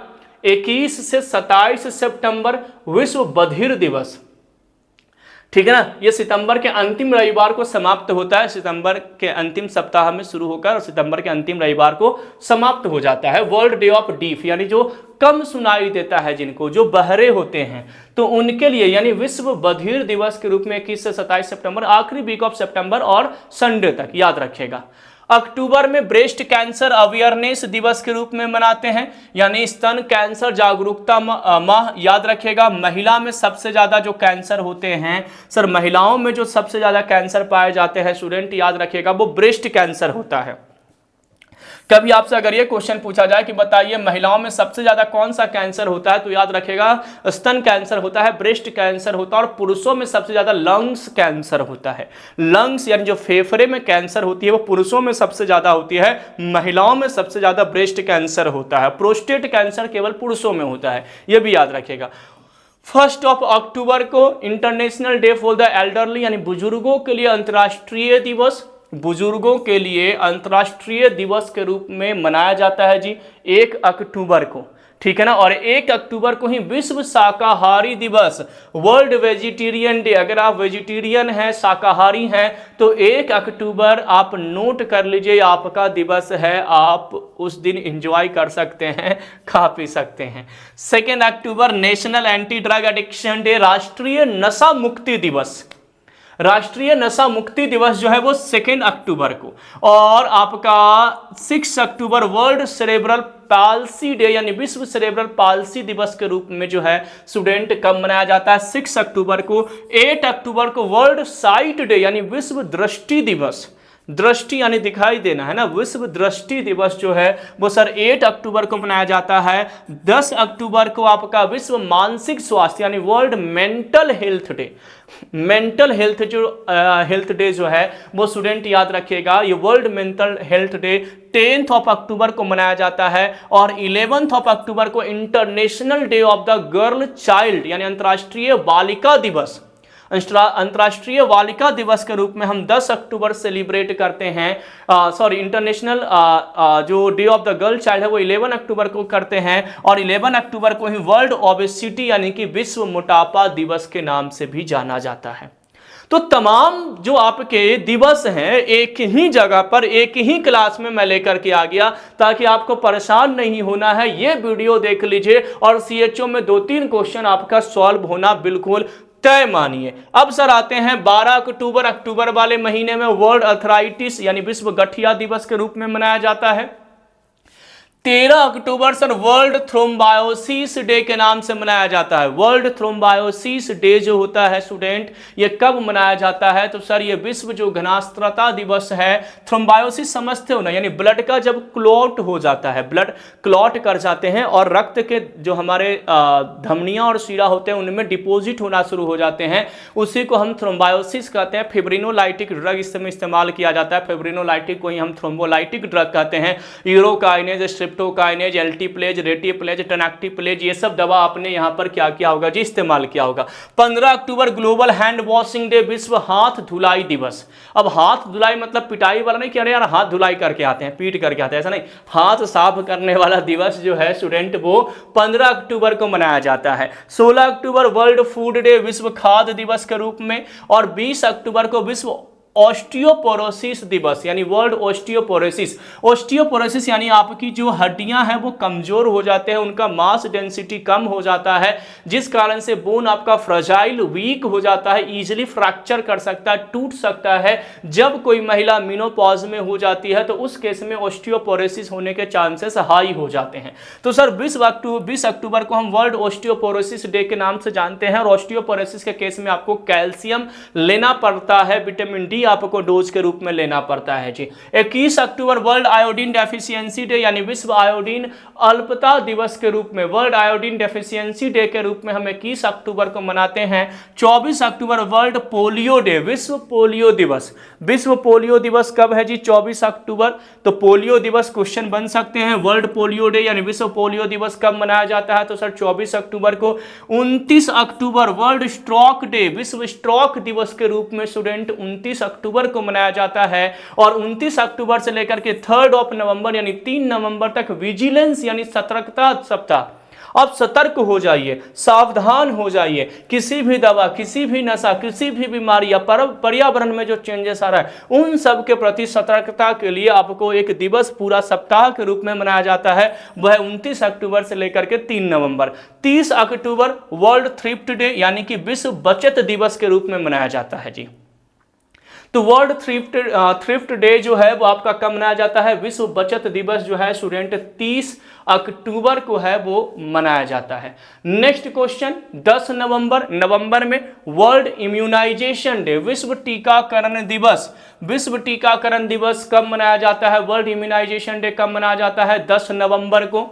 21 से 27 सितंबर विश्व बधिर दिवस। ठीक है ना, ये सितंबर के अंतिम रविवार को समाप्त होता है। सितंबर के अंतिम सप्ताह में शुरू होकर और सितंबर के अंतिम रविवार को समाप्त हो जाता है। वर्ल्ड डे ऑफ डीफ यानी जो कम सुनाई देता है, जिनको जो बहरे होते हैं, तो उनके लिए यानी विश्व बधिर दिवस के रूप में 21 से 27 सितंबर, आखिरी वीक ऑफ सितंबर और संडे तक याद रखिएगा। अक्टूबर में ब्रेस्ट कैंसर अवेयरनेस दिवस के रूप में मनाते हैं, यानी स्तन कैंसर जागरूकता माह। याद रखिएगा महिला में सबसे ज्यादा जो कैंसर होते हैं, सर महिलाओं में जो सबसे ज्यादा कैंसर पाए जाते हैं स्टूडेंट, याद रखिएगा वो ब्रेस्ट कैंसर होता है। कभी आपसे अगर ये क्वेश्चन पूछा जाए कि बताइए महिलाओं में सबसे ज्यादा कौन सा कैंसर होता है, तो याद रखेगा स्तन कैंसर होता है, ब्रेस्ट कैंसर होता है, और पुरुषों में सबसे ज्यादा लंग्स कैंसर होता है। लंग्स यानी जो फेफड़े में कैंसर होती है वो पुरुषों में सबसे ज्यादा होती है, महिलाओं में सबसे ज्यादा ब्रेस्ट कैंसर होता है। प्रोस्टेट कैंसर केवल पुरुषों में होता है, यह भी याद रखेगा। 1 अक्टूबर को international day for the elderly यानी बुजुर्गों के लिए अंतर्राष्ट्रीय दिवस, बुजुर्गों के लिए अंतर्राष्ट्रीय दिवस के रूप में मनाया जाता है जी 1 अक्टूबर को, ठीक है ना। और 1 अक्टूबर को ही विश्व शाकाहारी दिवस, वर्ल्ड वेजिटेरियन डे। अगर आप वेजिटेरियन हैं, शाकाहारी हैं, तो 1 अक्टूबर आप नोट कर लीजिए, आपका दिवस है, आप उस दिन एंजॉय कर सकते हैं, खा पी सकते हैं। 2 अक्टूबर national anti drug addiction day, राष्ट्रीय नशा मुक्ति दिवस। राष्ट्रीय नशा मुक्ति दिवस जो है वो 2 अक्टूबर को। और आपका 6 October world cerebral palsy day यानी विश्व सेरेब्रल पाल्सी दिवस के रूप में जो है स्टूडेंट कब मनाया जाता है, 6 अक्टूबर को। 8 अक्टूबर को वर्ल्ड साइट डे यानी विश्व दृष्टि दिवस, दृष्टि यानी दिखाई देना है ना, विश्व दृष्टि दिवस जो है वो सर 8 अक्टूबर को मनाया जाता है। 10 अक्टूबर को आपका विश्व मानसिक स्वास्थ्य यानी world mental health day, mental health health day जो है वो स्टूडेंट याद रखिएगा, ये वर्ल्ड मेंटल हेल्थ डे 10 अक्टूबर को मनाया जाता है। और 11 अक्टूबर को international day of the girl child यानी अंतर्राष्ट्रीय बालिका दिवस, अंतर्राष्ट्रीय बालिका दिवस के रूप में हम 10 अक्टूबर सेलिब्रेट करते हैं। इंटरनेशनल जो day of the girl child है वो 11 अक्टूबर को करते हैं। और 11 अक्टूबर को ही वर्ल्ड ओबेसिटी यानी कि विश्व मोटापा दिवस के नाम से भी जाना जाता है। तो तमाम जो आपके दिवस हैं एक ही जगह पर एक ही क्लास में मैं लेकर के आ गया, ताकि आपको परेशान नहीं होना है। ये वीडियो देख लीजिए और CHO में 2-3 क्वेश्चन आपका सॉल्व होना बिल्कुल तय मानिए। अब सर आते हैं 12 अक्टूबर, अक्टूबर वाले महीने में वर्ल्ड अर्थराइटिस यानी विश्व गठिया दिवस के रूप में मनाया जाता है। 13 अक्टूबर सर वर्ल्ड थ्रोम्बायोसिस डे के नाम से मनाया जाता है। वर्ल्ड थ्रोम्बायोसिस डे जो होता है स्टूडेंट, ये कब मनाया जाता है, तो सर ये विश्व जो घनास्त्रता दिवस है। थ्रोम्बायोसिस समझते हो ना, यानी ब्लड का जब क्लॉट हो जाता है, ब्लड क्लॉट कर जाते हैं और रक्त के जो हमारे धमनियां और शिरा होते हैं उनमें डिपॉजिट होना शुरू हो जाते हैं, उसी को हम थ्रोम्बायोसिस कहते हैं। फिब्रिनोलाइटिक ड्रग इसमें इस्तेमाल किया जाता है, फिब्रिनोलाइटिक को ही हम थ्रोम्बोलाइटिक ड्रग कहते हैं। यूरोकाइनेज, स्ट्रिप्टोकाइनेज, एल्टीप्लेज, रेटिप्लेज, टनाक्टिप्लेज, ये सब दवा आपने यहाँ पर क्या किया होगा जी, इस्तेमाल किया होगा। 15 अक्टूबर ग्लोबल हैंड वॉशिंग डे, विश्व हाथ धुलाई दिवस। अब हाथ धुलाई मतलब पिटाई वाला नहीं, कह रहे यार हाथ धुलाई करके आते हैं, पीट करके आते हैं, ऐसा नहीं, हाथ साफ करने वाला दिवस जो है स्टूडेंट वो 15 अक्टूबर को मनाया जाता है। 16 अक्टूबर वर्ल्ड फूड डे, विश्व खाद्य दिवस के रूप में। और 20 अक्टूबर को विश्व ऑस्टियोपोरोसिस दिवस यानी वर्ल्ड ऑस्टियोपोरोसिस। ऑस्टियोपोरोसिस यानी आपकी जो हड्डियां हैं वो कमजोर हो जाते हैं, उनका मास डेंसिटी कम हो जाता है, जिस कारण से बोन आपका फ्रजाइल वीक हो जाता है, इजीली फ्रैक्चर कर सकता है, टूट सकता है। जब कोई महिला मेनोपॉज में हो जाती है तो उस केस में ऑस्टियोपोरोसिस होने के चांसेस हाई हो जाते हैं। तो सर 20 अक्टूबर को हम वर्ल्ड ऑस्टियोपोरोसिस डे के नाम से जानते हैं। और ऑस्टियोपोरोसिस के केस में आपको कैल्शियम लेना पड़ता है, विटामिन डी आपको डोज के रूप में लेना पड़ता है जी। 21 October world iodine deficiency day यानी विश्व आयोडीन अल्पता दिवस के रूप में, वर्ल्ड आयोडीन डेफिशिएंसी डे के रूप में हम 21 अक्टूबर को मनाते हैं। 24 अक्टूबर वर्ल्ड पोलियो डे, विश्व पोलियो दिवस। विश्व पोलियो दिवस कब है जी, 24 अक्टूबर। तो पोलियो दिवस क्वेश्चन बन सकते हैं, वर्ल्ड पोलियो डे यानी विश्व पोलियो दिवस कब मनाया जाता है, तो सर 24 अक्टूबर को। 29 अक्टूबर वर्ल्ड स्ट्रोक डे, विश्व स्ट्रोक दिवस के रूप में स्टूडेंट 29 अक्टूबर को मनाया जाता है। और 29 अक्टूबर से लेकर के 3 नवंबर यानी 3 नवंबर तक विजिलेंस यानी सतर्कता सप्ताह। अब सतर्क हो जाइए, सावधान हो जाइए, किसी भी दवा, किसी भी नशा, किसी भी बीमारी या पर्यावरण में जो चेंजेस आ रहा है उन सब के प्रति सतर्कता के लिए आपको एक दिवस पूरा सप्ताह के रूप में मनाया जाता है, वह 29 अक्टूबर से लेकर के 3 नवंबर। 30 अक्टूबर वर्ल्ड थ्रिफ्ट डे यानी कि विश्व बचत दिवस के रूप में मनाया जाता है जी। तो वर्ल्ड थ्रिफ्ट डे जो है वो आपका कब मनाया जाता है? विश्व बचत दिवस जो है स्टूडेंट 30 अक्टूबर को है वो मनाया जाता है। नेक्स्ट क्वेश्चन 10 नवंबर में वर्ल्ड इम्यूनाइजेशन डे, विश्व टीकाकरण दिवस, विश्व टीकाकरण दिवस कब मनाया जाता है? वर्ल्ड इम्यूनाइजेशन डे कब मनाया जाता है? 10 नवंबर को।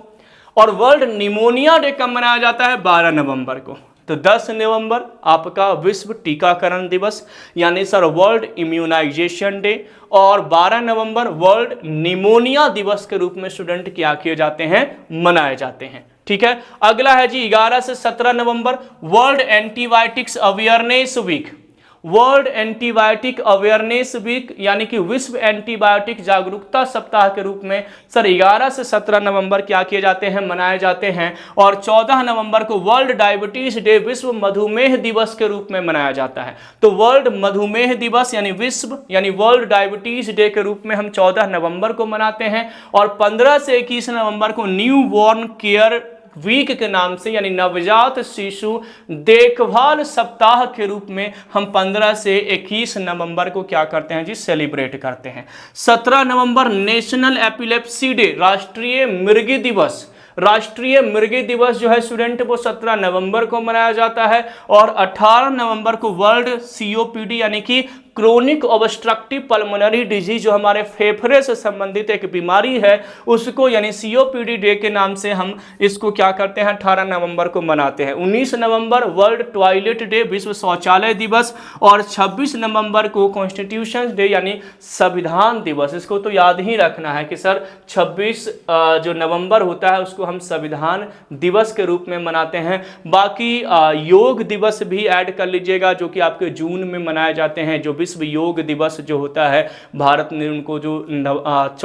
और वर्ल्ड निमोनिया डे कब मनाया जाता है? 12 नवंबर को। तो 10 नवंबर आपका विश्व टीकाकरण दिवस यानी सर वर्ल्ड इम्यूनाइजेशन डे, और 12 नवंबर वर्ल्ड निमोनिया दिवस के रूप में स्टूडेंट क्या किए जाते हैं? मनाए जाते हैं। ठीक है, अगला है जी 11 से 17 नवंबर world antibiotics awareness week, world antibiotic awareness week यानी कि विश्व एंटीबायोटिक जागरूकता सप्ताह के रूप में सर 11 से 17 नवंबर क्या किए जाते हैं? मनाए जाते हैं। और 14 नवंबर को वर्ल्ड डायबिटीज डे, विश्व मधुमेह दिवस के रूप में मनाया जाता है। तो वर्ल्ड मधुमेह दिवस यानी विश्व यानी वर्ल्ड डायबिटीज डे के रूप में हम 14 नवंबर को मनाते हैं। और 15 से 21 नवंबर को न्यू बॉर्न केयर वीक के नाम से यानी नवजात शिशु देखभाल सप्ताह के रूप में हम 15 से 21 नवंबर को क्या करते हैं जी? सेलिब्रेट करते हैं। 17 नवंबर नेशनल एपिलेप्सी डे, राष्ट्रीय मृगी दिवस, राष्ट्रीय मृगी दिवस जो है स्टूडेंट वो 17 नवंबर को मनाया जाता है। और 18 नवंबर को वर्ल्ड सीओपीडी यानी कि क्रोनिक ऑब्स्ट्रक्टिव पल्मोनरी डिजीज, जो हमारे फेफड़े से संबंधित एक बीमारी है उसको यानी सीओपीडी डे के नाम से हम इसको क्या करते हैं? 18 नवंबर को मनाते हैं। 19 नवंबर वर्ल्ड टॉयलेट डे, विश्व शौचालय दिवस। और 26 नवंबर को कॉन्स्टिट्यूशन डे यानी संविधान दिवस। इसको तो याद ही रखना है कि सर 26 जो नवंबर होता है उसको हम संविधान दिवस के रूप में मनाते हैं। बाकी योग दिवस भी ऐड कर लीजिएगा जो कि आपके जून में मनाए जाते हैं। जो विश्व योग दिवस जो होता है भारत ने उनको जो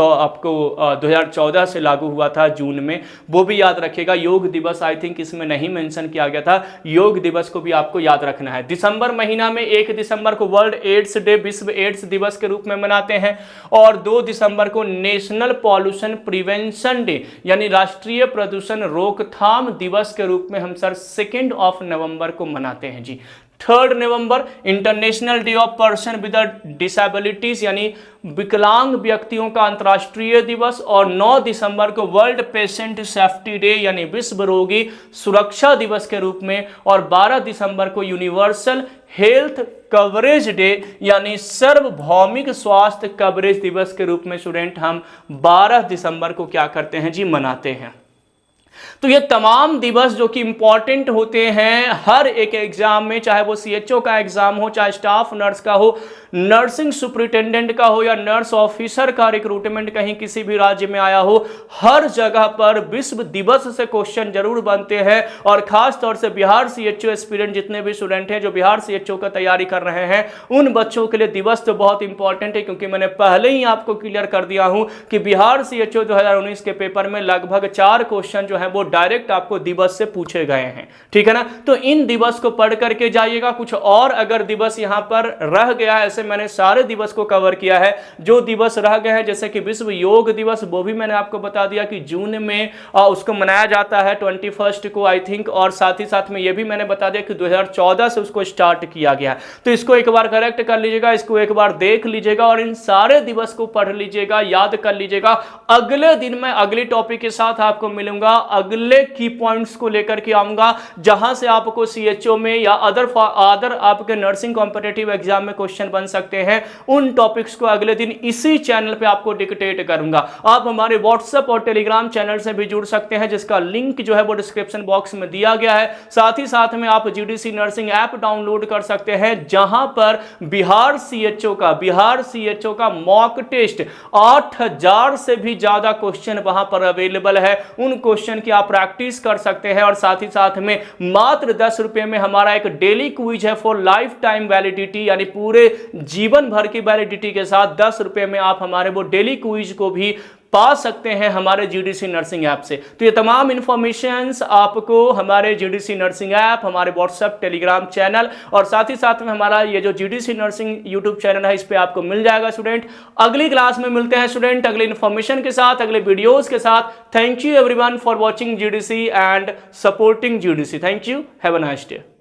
आपको 2014 से लागू हुआ था जून में, वो भी याद रखिएगा। योग दिवस आई थिंक इसमें नहीं मेंशन किया गया था, योग दिवस को भी आपको याद रखना है। दिसंबर महीना में 1 दिसंबर को वर्ल्ड एड्स डे, विश्व एड्स दिवस के रूप में मनाते हैं। और 2 दिसंबर को नेशनल पॉल्यूशन प्रिवेंशन डे यानी राष्ट्रीय प्रदूषण रोकथाम दिवस के रूप में हम सर 2 नवंबर को मनाते हैं जी। 3 नवंबर international day of person with disabilities यानी विकलांग व्यक्तियों का अंतर्राष्ट्रीय दिवस। और 9 दिसंबर को वर्ल्ड पेशेंट सेफ्टी डे यानी विश्व रोगी सुरक्षा दिवस के रूप में। और 12 दिसंबर को यूनिवर्सल हेल्थ कवरेज डे यानी सार्वभौमिक स्वास्थ्य कवरेज दिवस के रूप में स्टूडेंट हम 12 दिसंबर को क्या करते हैं जी? मनाते हैं। तो ये तमाम दिवस जो कि इंपॉर्टेंट होते हैं हर एक एग्जाम में, चाहे वो सीएचओ का एग्जाम हो, चाहे स्टाफ नर्स का हो, नर्सिंग सुपरिटेंडेंट का हो, या नर्स ऑफिसर का रिक्रूटमेंट कहीं किसी भी राज्य में आया हो, हर जगह पर विश्व दिवस से क्वेश्चन जरूर बनते हैं। और खास तौर से बिहार सीएचओ एस्पिरेंट जितने भी स्टूडेंट हैं जो बिहार सीएचओ का तैयारी कर रहे हैं, उन बच्चों के लिए दिवस तो बहुत इंपॉर्टेंट है, क्योंकि मैंने पहले ही आपको क्लियर कर दिया हूं कि बिहार सीएचओ 2019 के पेपर में लगभग 4 क्वेश्चन जो है वो डायरेक्ट आपको दिवस से पूछे गए हैं। ठीक है ना, तो इन दिवस को पढ़ करके जाइएगा। कुछ और अगर दिवस यहां पर रह गया है, ऐसे मैंने सारे दिवस को कवर किया है। जो दिवस रह गए हैं जैसे कि विश्व योग दिवस, वो भी मैंने आपको बता दिया कि जून में उसको मनाया जाता है 21 को आई थिंक। और साथ ही साथ में ये भी मैंने बता दिया कि 2014 से उसको स्टार्ट किया गया। तो इसको एक बार करेक्ट कर लीजिएगा, इसको एक बार देख लीजिएगा और इन सारे दिवस को पढ़ लीजिएगा, याद कर लीजिएगा। अगले दिन मैं अगली टॉपिक के साथ आपको मिलूंगा, अगले की पॉइंट्स को लेकर के आऊंगा, जहां से आपको सीएचओ में या अदर आपके नर्सिंग कॉम्पिटिटिव एग्जाम में क्वेश्चन बन सकते हैं। उन टॉपिक्स को अगले दिन इसी चैनल पे आपको डिक्टेट करूंगा। आप हमारे व्हाट्सएप और टेलीग्राम चैनल से भी जुड़ सकते हैं, जिसका लिंक जो है वो डिस्क्रिप्शन बॉक्स में दिया गया है। साथ ही साथ में आप जीडीसी नर्सिंग ऐप डाउनलोड कर सकते हैं, जहां पर बिहार सीएचओ का मॉक टेस्ट 8000 से भी ज्यादा क्वेश्चन वहां पर अवेलेबल है। उन क्वेश्चन की आप प्रैक्टिस कर सकते हैं। और साथ ही साथ में मात्र 10 रुपए में हमारा एक डेली क्विज है फॉर लाइफ टाइम वैलिडिटी, यानी पूरे जीवन भर की वैलिडिटी के साथ 10 रुपए में आप हमारे वो डेली क्विज को भी पा सकते हैं हमारे जीडीसी नर्सिंग ऐप से। तो ये तमाम इंफॉर्मेशंस आपको हमारे जीडीसी नर्सिंग ऐप, हमारे व्हाट्सएप टेलीग्राम चैनल और साथ ही साथ में हमारा ये जो जीडीसी नर्सिंग यूट्यूब चैनल है, इस पे आपको मिल जाएगा स्टूडेंट। अगली क्लास में मिलते हैं स्टूडेंट, अगले इंफॉर्मेशन के साथ, अगले वीडियोस के साथ। Thank you everyone for watching GDC and supporting GDC. Thank you, have a nice day.